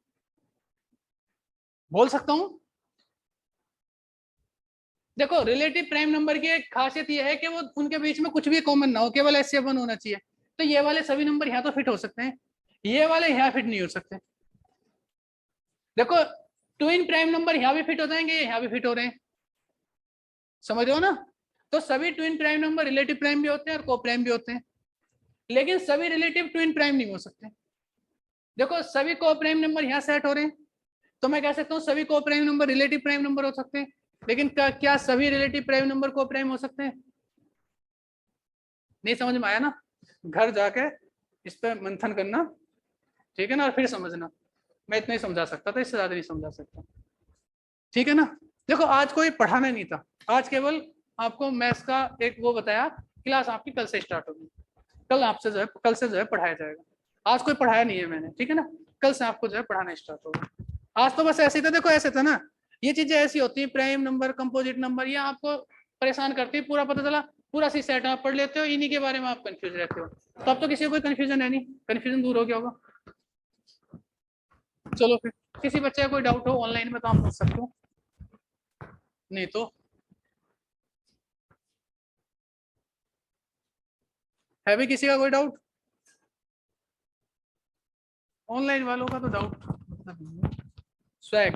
बोल सकता हूँ। देखो रिलेटिव प्राइम नंबर की एक खासियत ये है कि वो उनके बीच में कुछ भी कॉमन ना हो, केवल SCF1 होना चाहिए। तो ये वाले सभी नंबर यहाँ तो फिट हो सकते हैं, ये वाले यहाँ फिट नहीं हो सकते। देखो ट्विन प्राइम नंबर यहाँ भी फिट हो जाएंगे, यहाँ भी फिट हो रहे हैं, समझ रहे हो ना। तो सभी twin prime number relative prime भी होते हैं और को प्राइम भी होते हैं, लेकिन सभी रिलेटिव ट्विन प्राइम नहीं हो सकते। देखो सभी को प्राइम नंबर यहाँ सेट हो रहे हैं, तो मैं कह सकता हूँ सभी को prime number relative prime number हो सकते हैं, लेकिन क्या सभी रिलेटिव प्राइम नंबर को प्राइम हो सकते हैं। नहीं समझ में आया ना, घर जाके इस पर मंथन करना, ठीक है ना, और फिर समझना। मैं इतना ही समझा सकता था, इससे ज्यादा नहीं समझा सकता, ठीक है ना। देखो आज कोई पढ़ाना नहीं था, आज केवल आपको मैथ्स का एक वो बताया, क्लास आपकी कल से स्टार्ट होगी, कल आपसे जो है कल से जो है पढ़ाया जाएगा। आज कोई पढ़ाया नहीं है मैंने, ठीक है ना, कल से आपको जो है पढ़ाना स्टार्ट होगा। आज तो बस ऐसे ही था, देखो ऐसे था ना, ये चीजें ऐसी होती है, प्राइम नंबर कंपोजिट नंबर, ये आपको परेशान करती है। पूरा पता चला पूरा सी सेट आप पढ़ लेते हो, इन्हीं के बारे में आप कंफ्यूज रहते हो। तो अब तो किसी को कोई कंफ्यूजन है नहीं, कंफ्यूजन दूर हो गया होगा। चलो फिर किसी बच्चे का कोई डाउट हो ऑनलाइन में तो आप पूछ सकते हो, नहीं तो है भी किसी का कोई डाउट। ऑनलाइन वालों का तो डाउट मतलब स्वैग